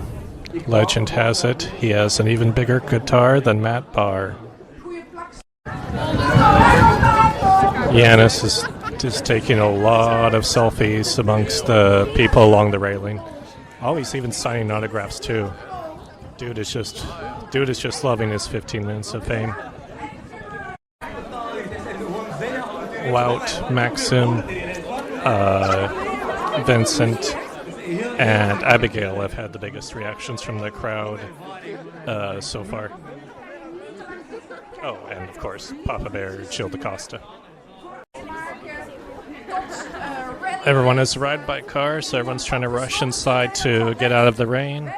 Legend has it, he has an even bigger guitar than Matt Barr. Yannis is taking a lot of selfies amongst the people along the railing. Oh, he's even signing autographs too. Dude is just loving his 15 minutes of fame. Wout, Maxim, Vincent, and Abigail have had the biggest reactions from the crowd so far. Oh, and of course, Papa Bear, Gilles DaCosta. Everyone has arrived by car, so everyone's trying to rush inside to get out of the rain.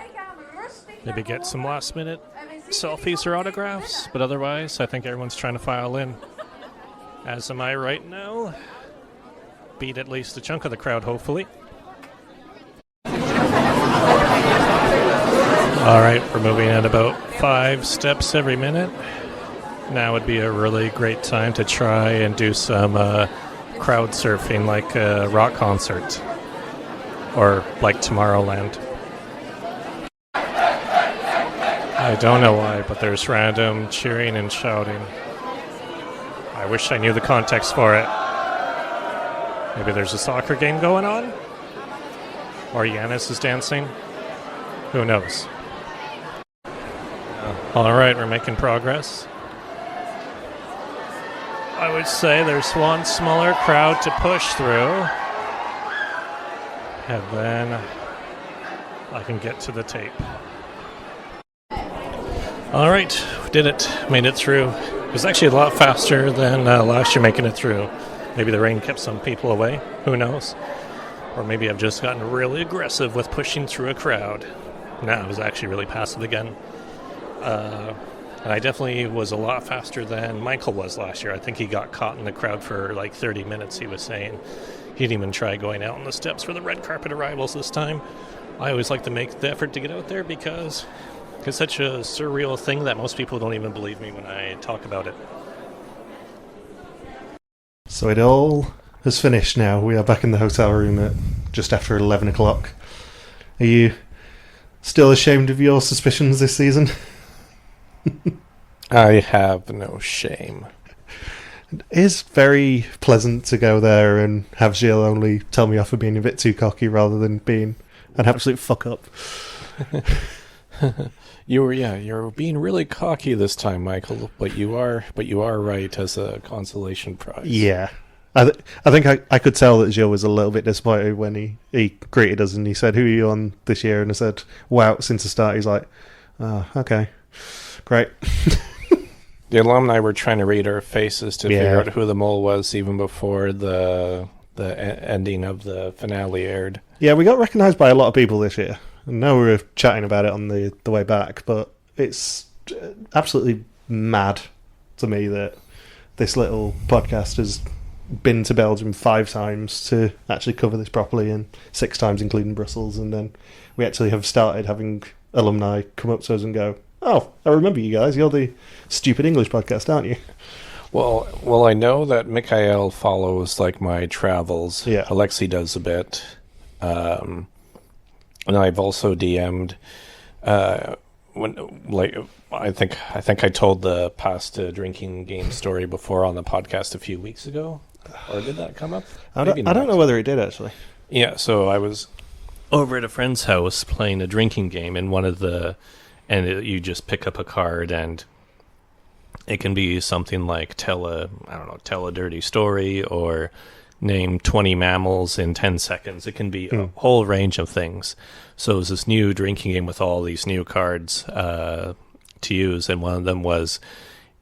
Maybe get some last-minute selfies or autographs, but otherwise, I think everyone's trying to file in. As am I right now. Beat at least a chunk of the crowd, hopefully. Alright, we're moving at about 5 steps every minute. Now would be a really great time to try and do some crowd surfing like a rock concert. Or like Tomorrowland. I don't know why, but there's random cheering and shouting. I wish I knew the context for it. Maybe there's a soccer game going on? Or Yannis is dancing? Who knows? Alright, we're making progress. I would say there's one smaller crowd to push through. And then I can get to the tape. Alright, we did it. Made it through. It was actually a lot faster than last year making it through. Maybe the rain kept some people away. Who knows? Or maybe I've just gotten really aggressive with pushing through a crowd. No, I was actually really passive again. And I definitely was a lot faster than Michael was last year. I think he got caught in the crowd for like 30 minutes, he was saying. He didn't even try going out on the steps for the red carpet arrivals this time. I always like to make the effort to get out there because it's such a surreal thing that most people don't even believe me when I talk about it. So it all has finished now. We are back in the hotel room at just after 11 o'clock. Are you still ashamed of your suspicions this season? I have no shame. It is very pleasant to go there and have Gilles only tell me off for being a bit too cocky rather than being an absolute fuck up. You're being really cocky this time, Michael. But you are right as a consolation prize. Yeah, I think I could tell that Gilles was a little bit disappointed when he greeted us and he said, "Who are you on this year?" And I said, "Wow." Since the start, he's like, "Oh, okay, great." The alumni were trying to read our faces to figure out who the mole was even before the ending of the finale aired. Yeah, we got recognised by a lot of people this year. I know we were chatting about it on the way back, but it's absolutely mad to me that this little podcast has been to Belgium 5 times to actually cover this properly, and 6 times including Brussels, and then we actually have started having alumni come up to us and go, "Oh, I remember you guys. You're the Stupid English podcast, aren't you?" Well, I know that Mikhail follows like my travels. Yeah. Alexei does a bit, and I've also DM'd. I think I told the pasta drinking game story before on the podcast a few weeks ago, or did that come up? I don't know whether it did actually. Yeah, so I was over at a friend's house playing a drinking game, and you just pick up a card, and it can be something like tell a dirty story, or name 20 mammals in 10 seconds. It can be a whole range of things. So it was this new drinking game with all these new cards to use, and one of them was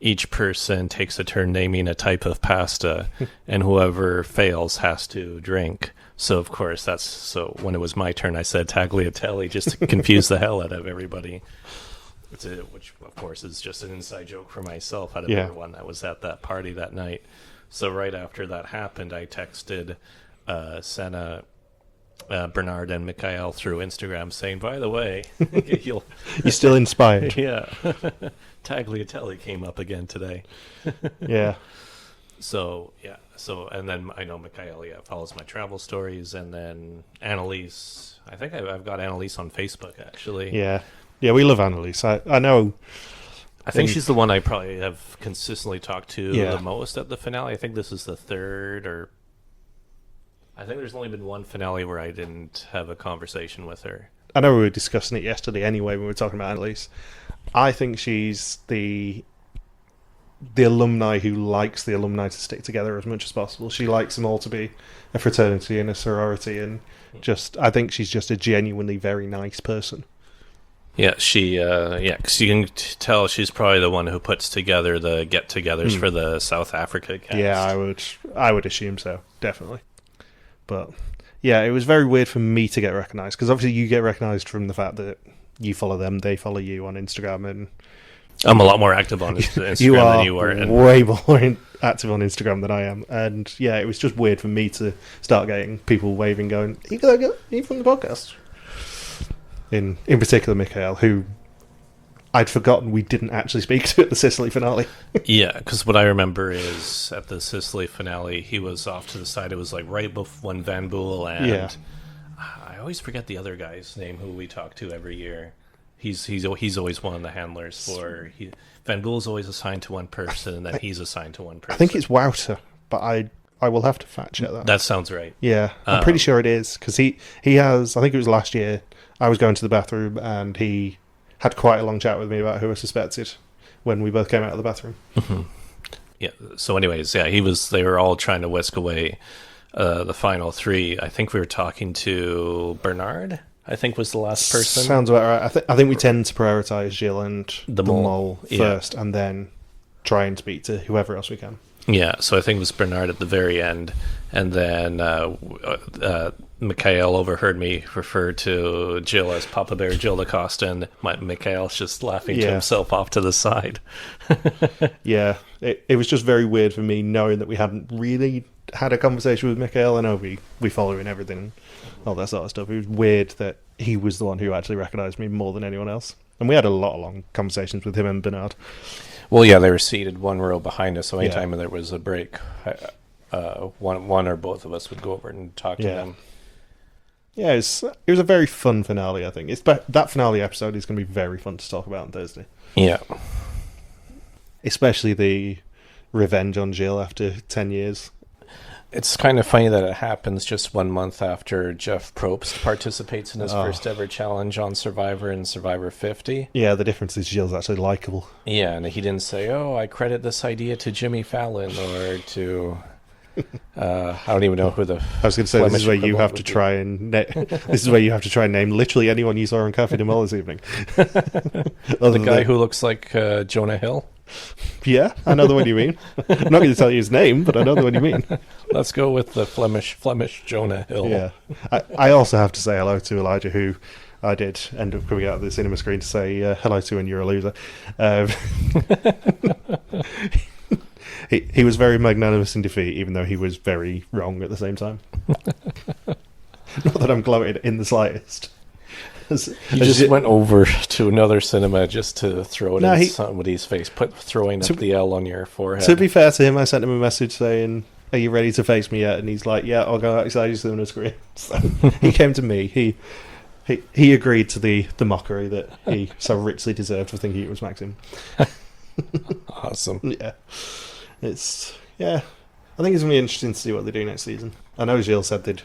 each person takes a turn naming a type of pasta, and whoever fails has to drink. So of course when it was my turn, I said tagliatelle just to confuse the hell out of everybody. Which of course is just an inside joke for myself out of everyone that was at that party that night. So right after that happened, I texted Senna, Bernard, and Mikhail through Instagram saying, "By the way, you're still inspired." Yeah, tagliatelle came up again today. Yeah. So and then I know Mikhail follows my travel stories, and then Annalise. I think I've got Annalise on Facebook actually. Yeah, we love Annalise. I know. I think she's the one I probably have consistently talked to the most at the finale. I think this is the third, or I think there's only been one finale where I didn't have a conversation with her. I know we were discussing it yesterday anyway when we were talking about Annalise. I think she's the alumni who likes the alumni to stick together as much as possible. She likes them all to be a fraternity and a sorority, and I think she's just a genuinely very nice person. Yeah, because you can tell she's probably the one who puts together the get-togethers for the South Africa cast. Yeah, I would assume so, definitely. But yeah, it was very weird for me to get recognised, because obviously you get recognised from the fact that you follow them, they follow you on Instagram, and I'm a lot more active on Instagram than you are. Way more active on Instagram than I am, and yeah, it was just weird for me to start getting people waving, going, "You from the podcast?" In particular, Mikhail, who I'd forgotten we didn't actually speak to at the Sicily finale. Yeah, because what I remember is at the Sicily finale, he was off to the side. It was like right before when Van Boel and I always forget the other guy's name who we talk to every year. He's always one of the handlers for Van Boel's always assigned to one person, and then he's assigned to one person. I think it's Wouter, but I will have to fact check that. That sounds right. Yeah, I'm pretty sure it is, because he has. I think it was last year. I was going to the bathroom, and he had quite a long chat with me about who I suspected when we both came out of the bathroom. Mm-hmm. Yeah. So, anyways, they were all trying to whisk away the final 3. I think we were talking to Bernard. I think was the last person. Sounds about right. I think we tend to prioritize Gilles and the Mol first, and then try and speak to whoever else we can. Yeah, so I think it was Bernard at the very end, and then Mikhail overheard me refer to Gilles as Papa Bear Gilles DaCosta, and Mikhail's just laughing to himself off to the side. Yeah, it was just very weird for me knowing that we hadn't really had a conversation with Mikhail. I know we follow and everything, and all that sort of stuff. It was weird that he was the one who actually recognised me more than anyone else. And we had a lot of long conversations with him and Bernard. Well, yeah, they were seated one row behind us, so anytime there was a break, one or both of us would go over and talk to them. Yeah, it was a very fun finale, I think. That finale episode is going to be very fun to talk about on Thursday. Yeah. Especially the revenge on Gilles after 10 years. It's kind of funny that it happens just 1 month after Jeff Probst participates in his first ever challenge on Survivor in Survivor 50. Yeah, the difference is Gilles actually likable. Yeah, and he didn't say, I credit this idea to Jimmy Fallon or to... I don't even know who the... I was going to say, this is where you have to try and... this is where you have to try and name literally anyone you saw on Cafe de Mol this evening. The guy who looks like Jonah Hill? Yeah, I know the one you mean. I'm not going to tell you his name, but I know the one you mean. Let's go with the Flemish Jonah Hill. Yeah. I also have to say hello to Elijah, who I did end up coming out of the cinema screen to say hello to, and you're a loser. he was very magnanimous in defeat, even though he was very wrong at the same time. Not that I'm gloating in the slightest. You just went over to another cinema just to throw it in somebody's face, throwing up the L on your forehead. To be fair to him, I sent him a message saying, "Are you ready to face me yet?" And he's like, "Yeah, I'll go outside your cinema screen." So he came to me. He agreed to the mockery that he so richly deserved for thinking it was Maxim. Awesome. Yeah. I think it's going to be interesting to see what they do next season. I know Gilles said they'd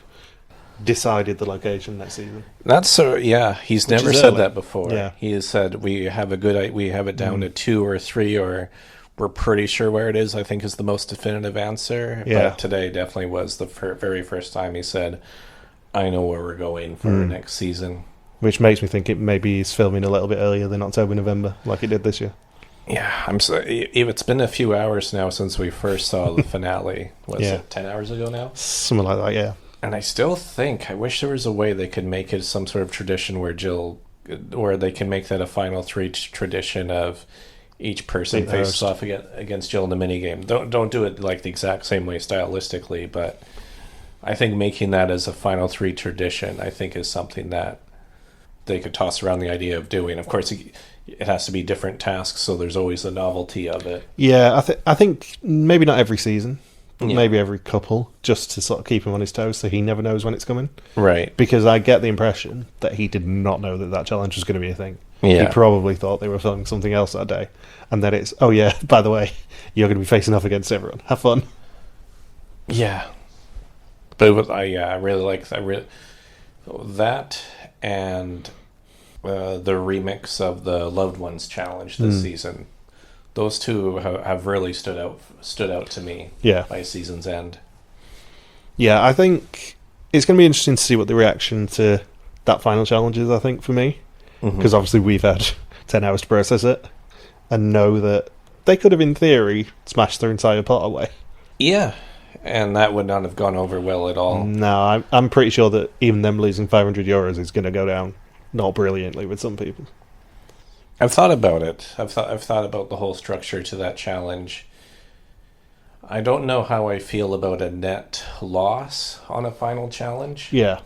decided the location next season. That's he's never said that before. Yeah. He has said we have it down to 2 or 3, or we're pretty sure where it is, I think is the most definitive answer. Yeah. But today definitely was the very first time he said, I know where we're going for next season. Which makes me think it maybe is filming a little bit earlier than October, November, like it did this year. Yeah, it's been a few hours now since we first saw the finale. Was it 10 hours ago now? Something like that, yeah. And I still think, I wish there was a way they could make it some sort of tradition where they can make that a final 3 tradition of each person faces off against Gilles in the minigame. Don't do it like the exact same way stylistically, but I think making that as a final 3 tradition, I think is something that they could toss around the idea of doing. Of course, it has to be different tasks, so there's always the novelty of it. Yeah, I think maybe not every season, but maybe every couple, just to sort of keep him on his toes so he never knows when it's coming. Right. Because I get the impression that he did not know that challenge was going to be a thing. Yeah. He probably thought they were filming something else that day. And then it's, oh yeah, by the way, you're going to be facing off against everyone. Have fun. Yeah. But I really like that and the remix of the Loved Ones challenge this season. Those two have really stood out to me by season's end. Yeah, I think it's going to be interesting to see what the reaction to that final challenge is, I think, for me. Because obviously we've had 10 hours to process it and know that they could have, in theory, smashed their entire pot away. Yeah, and that would not have gone over well at all. No, I'm pretty sure that even them losing €500 is going to go down not brilliantly with some people. I've thought about it. I've thought about the whole structure to that challenge. I don't know how I feel about a net loss on a final challenge. Yeah.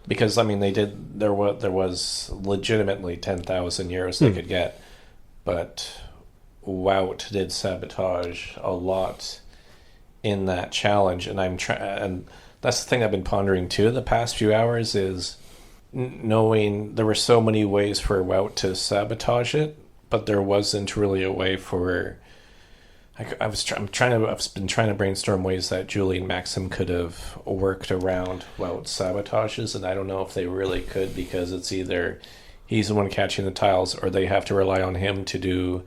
Because, I mean, there was legitimately €10,000 they could get, but Wout did sabotage a lot in that challenge, and and that's the thing I've been pondering too the past few hours is knowing there were so many ways for Wout to sabotage it, but there wasn't really a way for. I've been trying to brainstorm ways that Julie and Maxim could have worked around Wout's sabotages, and I don't know if they really could, because it's either he's the one catching the tiles, or they have to rely on him to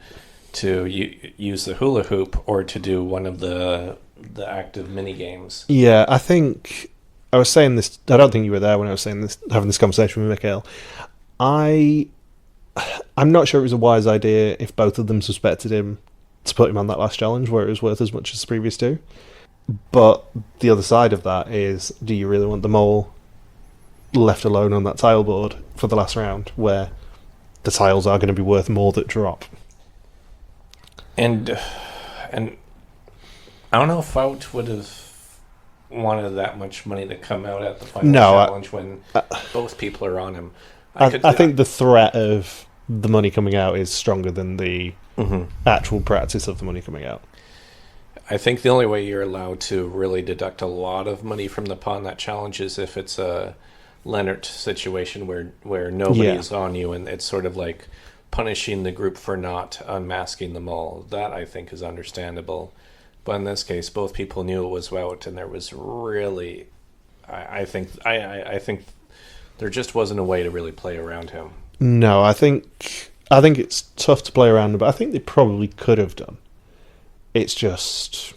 use the hula hoop, or to do one of the active mini games. Yeah, I think I was saying this. I don't think you were there when I was saying this, having this conversation with Mikhail. I'm not sure it was a wise idea if both of them suspected him to put him on that last challenge where it was worth as much as the previous two. But the other side of that is, do you really want them all left alone on that tile board for the last round where the tiles are going to be worth more that drop? And I don't know if Wout would have wanted that much money to come out at the final challenge when both people are on him. I think the threat of the money coming out is stronger than the actual practice of the money coming out. I think the only way you're allowed to really deduct a lot of money from the pot in that challenge is if it's a Leonard situation where nobody is on you, and it's sort of like punishing the group for not unmasking them all. That, I think, is understandable. But in this case, both people knew it was Wout, and there was really, I think there just wasn't a way to really play around him. No, I think it's tough to play around, but I think they probably could have done. It's just,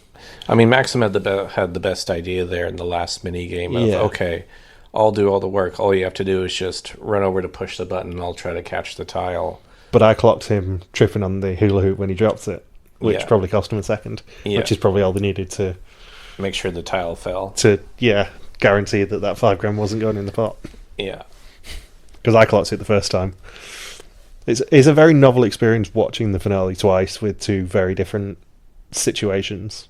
I mean, Maxim had the best idea there in the last mini game of okay, I'll do all the work. All you have to do is just run over to push the button, and I'll try to catch the tile. But I clocked him tripping on the hula hoop when he dropped it, which probably cost him a second, which is probably all they needed to make sure the tile fell. To guarantee that $5,000 wasn't going in the pot. Yeah. Because I clocked it the first time. It's a very novel experience watching the finale twice with two very different situations.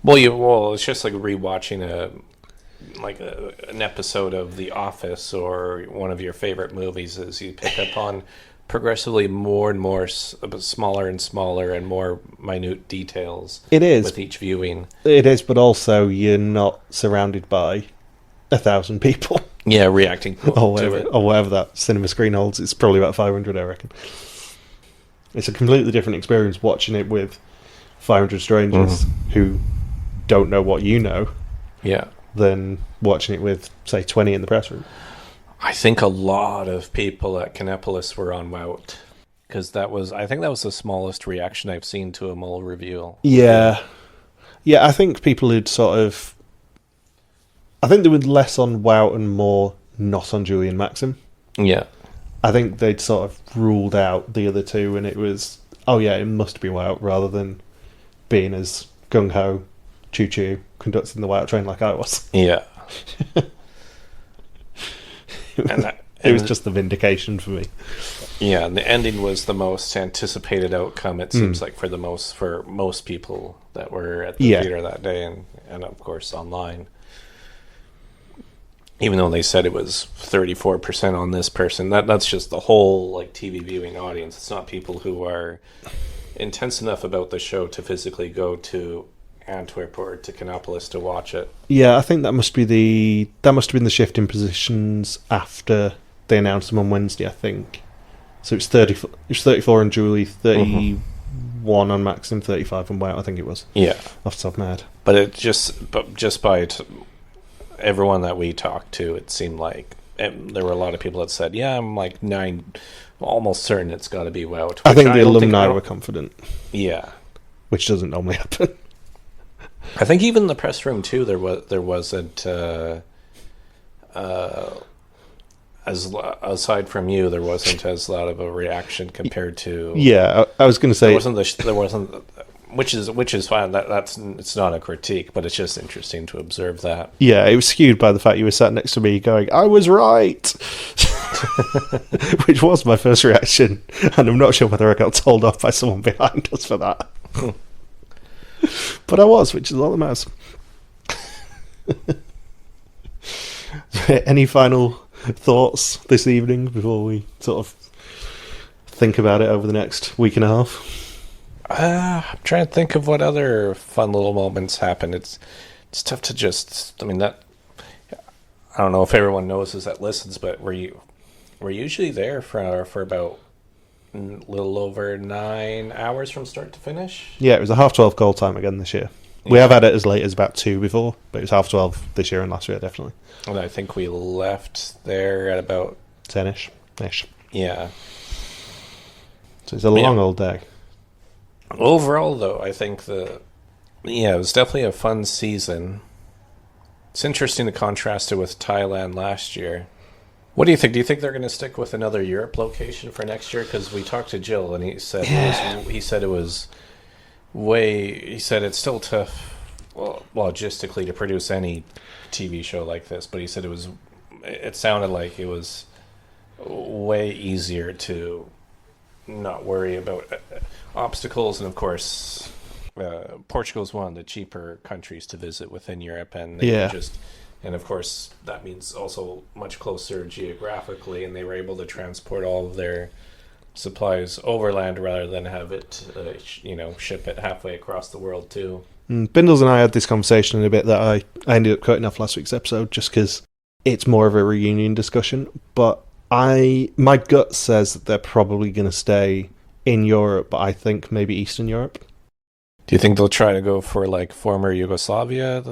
Well, it's just like rewatching an episode of The Office or one of your favorite movies, as you pick up on progressively more and more smaller and smaller and more minute details. It is with each viewing. It is, but also you're not surrounded by 1,000 people. Yeah, reacting or to it. whatever that cinema screen holds. It's probably about 500, I reckon. It's a completely different experience watching it with 500 strangers who don't know what you know. Yeah. Than watching it with, say, 20 in the press room. I think a lot of people at Kinepolis were on Wout, because I think that was the smallest reaction I've seen to a Mol reveal. Yeah. I think people who'd I think they were less on Wout and more not on Julie and Maxim. Yeah. I think they'd sort of ruled out the other two, and it was, oh yeah, it must be Wout, rather than being as gung-ho, choo-choo, conducting the Wout train like I was. Yeah. It was just the vindication for me. Yeah, and the ending was the most anticipated outcome, it seems like, for most people that were at the theater that day, and of course online. Even though they said it was 34% on this person, that's just the whole like TV viewing audience. It's not people who are intense enough about the show to physically go to Antwerp or to Kinepolis to watch it. Yeah, I think that must have been the shift in positions after they announced them on Wednesday, I think. So it's 34 on Julie, 31 on Maxim, 35 on Wout, I think it was. Yeah. Off the top of my head. But just by everyone that we talked to, it seemed like there were a lot of people that said, yeah, I'm like almost certain it's got to be Wout. I think the alumni were confident. Yeah. Which doesn't normally happen. I think even in the press room too, there wasn't as aside from you, there wasn't as loud of a reaction compared to. Yeah, I was going to say there wasn't, which is fine. It's not a critique, but it's just interesting to observe that. Yeah, it was skewed by the fact you were sat next to me, going, "I was right," which was my first reaction, and I'm not sure whether I got told off by someone behind us for that. But I was, which is all that matters. Any final thoughts this evening before we sort of think about it over the next week and a half? I'm trying to think of what other fun little moments happened. It's tough to just. I mean, I don't know if everyone knows this that listens, but we're usually there for about a little over 9 hours from start to finish. Yeah, it was a 12:30 goal time again this year. We have had it as late as about 2 before, but it was 12:30 this year and last year, definitely. And I think we left there at about 10ish. Yeah. So it's a long old day. Overall, though, I think it was definitely a fun season. It's interesting to contrast it with Thailand last year. What do you think? Do you think they're going to stick with another Europe location for next year? Because we talked to Gilles, and he said it's still tough, logistically, to produce any TV show like this. But he said it sounded like it was way easier to not worry about obstacles, and of course, Portugal is one of the cheaper countries to visit within Europe, and and of course that means also much closer geographically, and they were able to transport all of their supplies overland rather than have it ship it halfway across the world too. Bindles and I had this conversation in a bit that I ended up cutting off last week's episode just because it's more of a reunion discussion, but my gut says that they're probably going to stay in Europe, but I think maybe Eastern Europe. Do you think they'll try to go for like former Yugoslavia,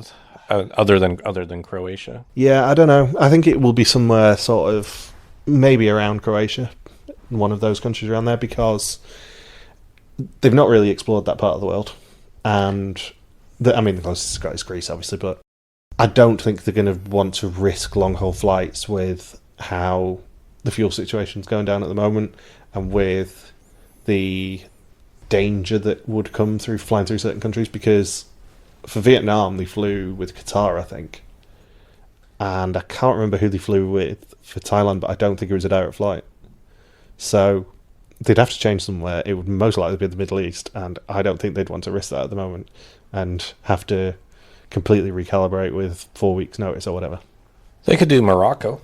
other than Croatia? Yeah, I don't know. I think it will be somewhere sort of maybe around Croatia, one of those countries around there, because they've not really explored that part of the world. And the closest is Greece, obviously, but I don't think they're going to want to risk long-haul flights with how the fuel situation's going down at the moment, and with the danger that would come through flying through certain countries, because for Vietnam they flew with Qatar, I think, and I can't remember who they flew with for Thailand, but I don't think it was a direct flight. So they'd have to change somewhere. It would most likely be the Middle East, and I don't think they'd want to risk that at the moment and have to completely recalibrate with 4 weeks' notice or whatever. They could do Morocco.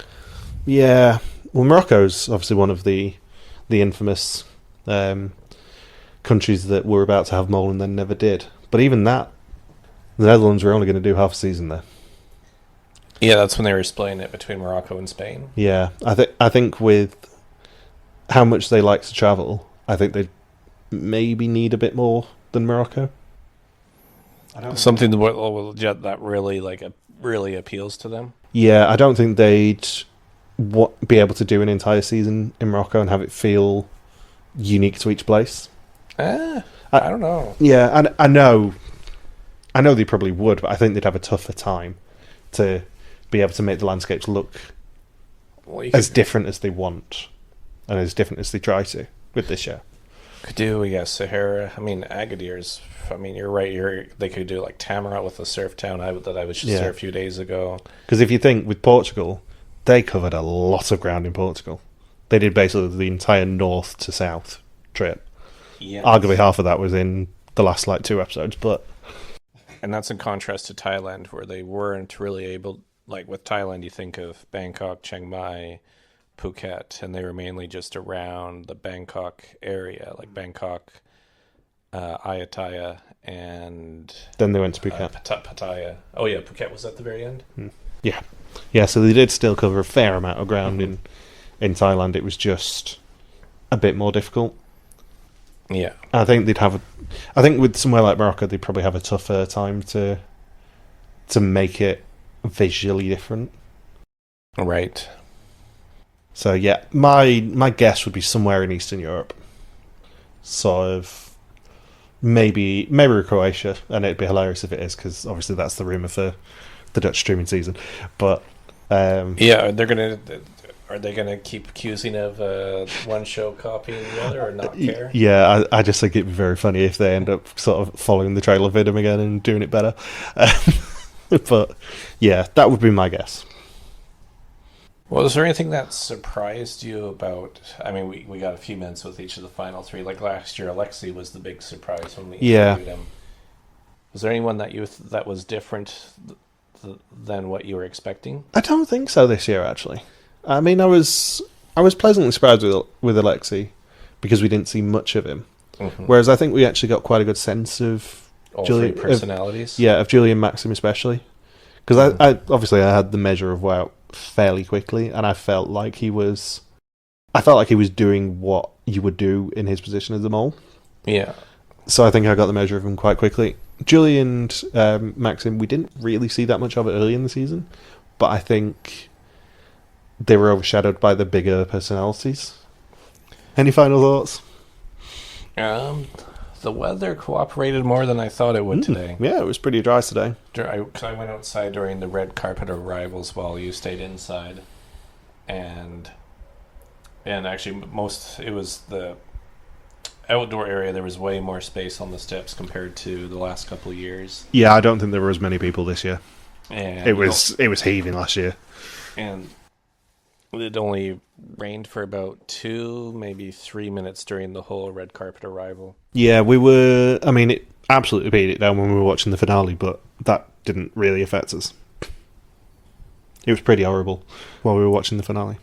Yeah, well, Morocco's obviously one of the infamous countries that were about to have Mol and then never did. But even that, the Netherlands were only going to do half a season there. Yeah, that's when they were splitting it between Morocco and Spain. Yeah, I think with how much they like to travel, I think they maybe need a bit more than Morocco. Something that really appeals to them. Yeah, I don't think they'd be able to do an entire season in Morocco and have it feel unique to each place. I don't know. Yeah, and I know they probably would, but I think they'd have a tougher time to be able to make the landscapes look as different as they want and as different as they try to with this show. Could do, I guess, Sahara. I mean, Agadir's. I mean, you're right. They could do like Tamarack with the surf town that I was just there a few days ago. Because if you think with Portugal, they covered a lot of ground in Portugal. They did basically the entire north to south trip. Yes. Arguably half of that was in the last 2 episodes, but... And that's in contrast to Thailand, where they weren't really able... Like with Thailand, you think of Bangkok, Chiang Mai, Phuket, and they were mainly just around the Bangkok area, like Bangkok, Ayutthaya, and... Then they went to Phuket. Pattaya. Oh yeah, Phuket was at the very end? Yeah. Yeah, so they did still cover a fair amount of ground in Thailand. It was just a bit more difficult. Yeah. I think with somewhere like Morocco, they'd probably have a tougher time to make it visually different. Right. So yeah, my guess would be somewhere in Eastern Europe. Sort of maybe Croatia, and it'd be hilarious if it is, because obviously that's the rumour for the Dutch streaming season. But yeah, are they gonna keep accusing of one show copying the other or not care? Yeah, I just think it'd be very funny if they end up sort of following the trail of Vidum again and doing it better. But yeah, that would be my guess. Well, is there anything that surprised you about... I mean, we got a few minutes with each of the final 3. Like last year, Alexei was the big surprise when we interviewed him. Was there anyone that was different than what you were expecting? I don't think so this year, actually. I mean, I was pleasantly surprised with Alexei because we didn't see much of him. Mm-hmm. Whereas I think we actually got quite a good sense of all three personalities. Of Gilles and Maxim especially. Because I obviously I had the measure of Wout fairly quickly, and I felt like he was doing what you would do in his position as a mole. Yeah. So I think I got the measure of him quite quickly. Gilles and Maxim, we didn't really see that much of it early in the season, but I think they were overshadowed by the bigger personalities. Any final thoughts? The weather cooperated more than I thought it would today. Yeah, it was pretty dry today. I went outside during the red carpet arrivals while you stayed inside, and actually it was the outdoor area. There was way more space on the steps compared to the last couple of years. Yeah, I don't think there were as many people this year. And it was heaving last year, and it only rained for about 2, maybe 3 minutes during the whole red carpet arrival. Yeah, we were... I mean, it absolutely beat it down when we were watching the finale, but that didn't really affect us. It was pretty horrible while we were watching the finale.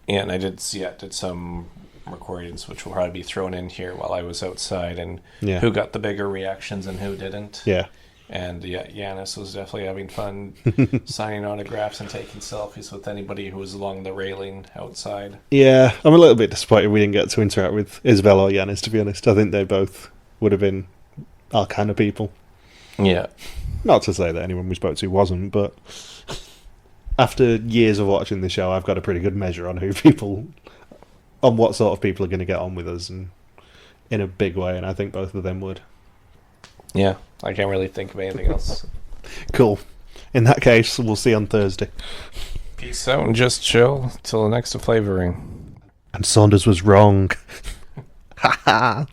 Yeah, and I did some recordings, which will probably be thrown in here while I was outside, and who got the bigger reactions and who didn't. Yeah. And Yannis was definitely having fun signing autographs and taking selfies with anybody who was along the railing outside. Yeah, I'm a little bit disappointed we didn't get to interact with Isabel or Yannis, to be honest. I think they both would have been our kind of people. Yeah. Not to say that anyone we spoke to wasn't, but after years of watching the show, I've got a pretty good measure on what sort of people are going to get on with us and in a big way, and I think both of them would. Yeah, I can't really think of anything else. Cool. In that case, we'll see you on Thursday. Peace out and just chill till the next flavoring. And Saunders was wrong. Ha ha.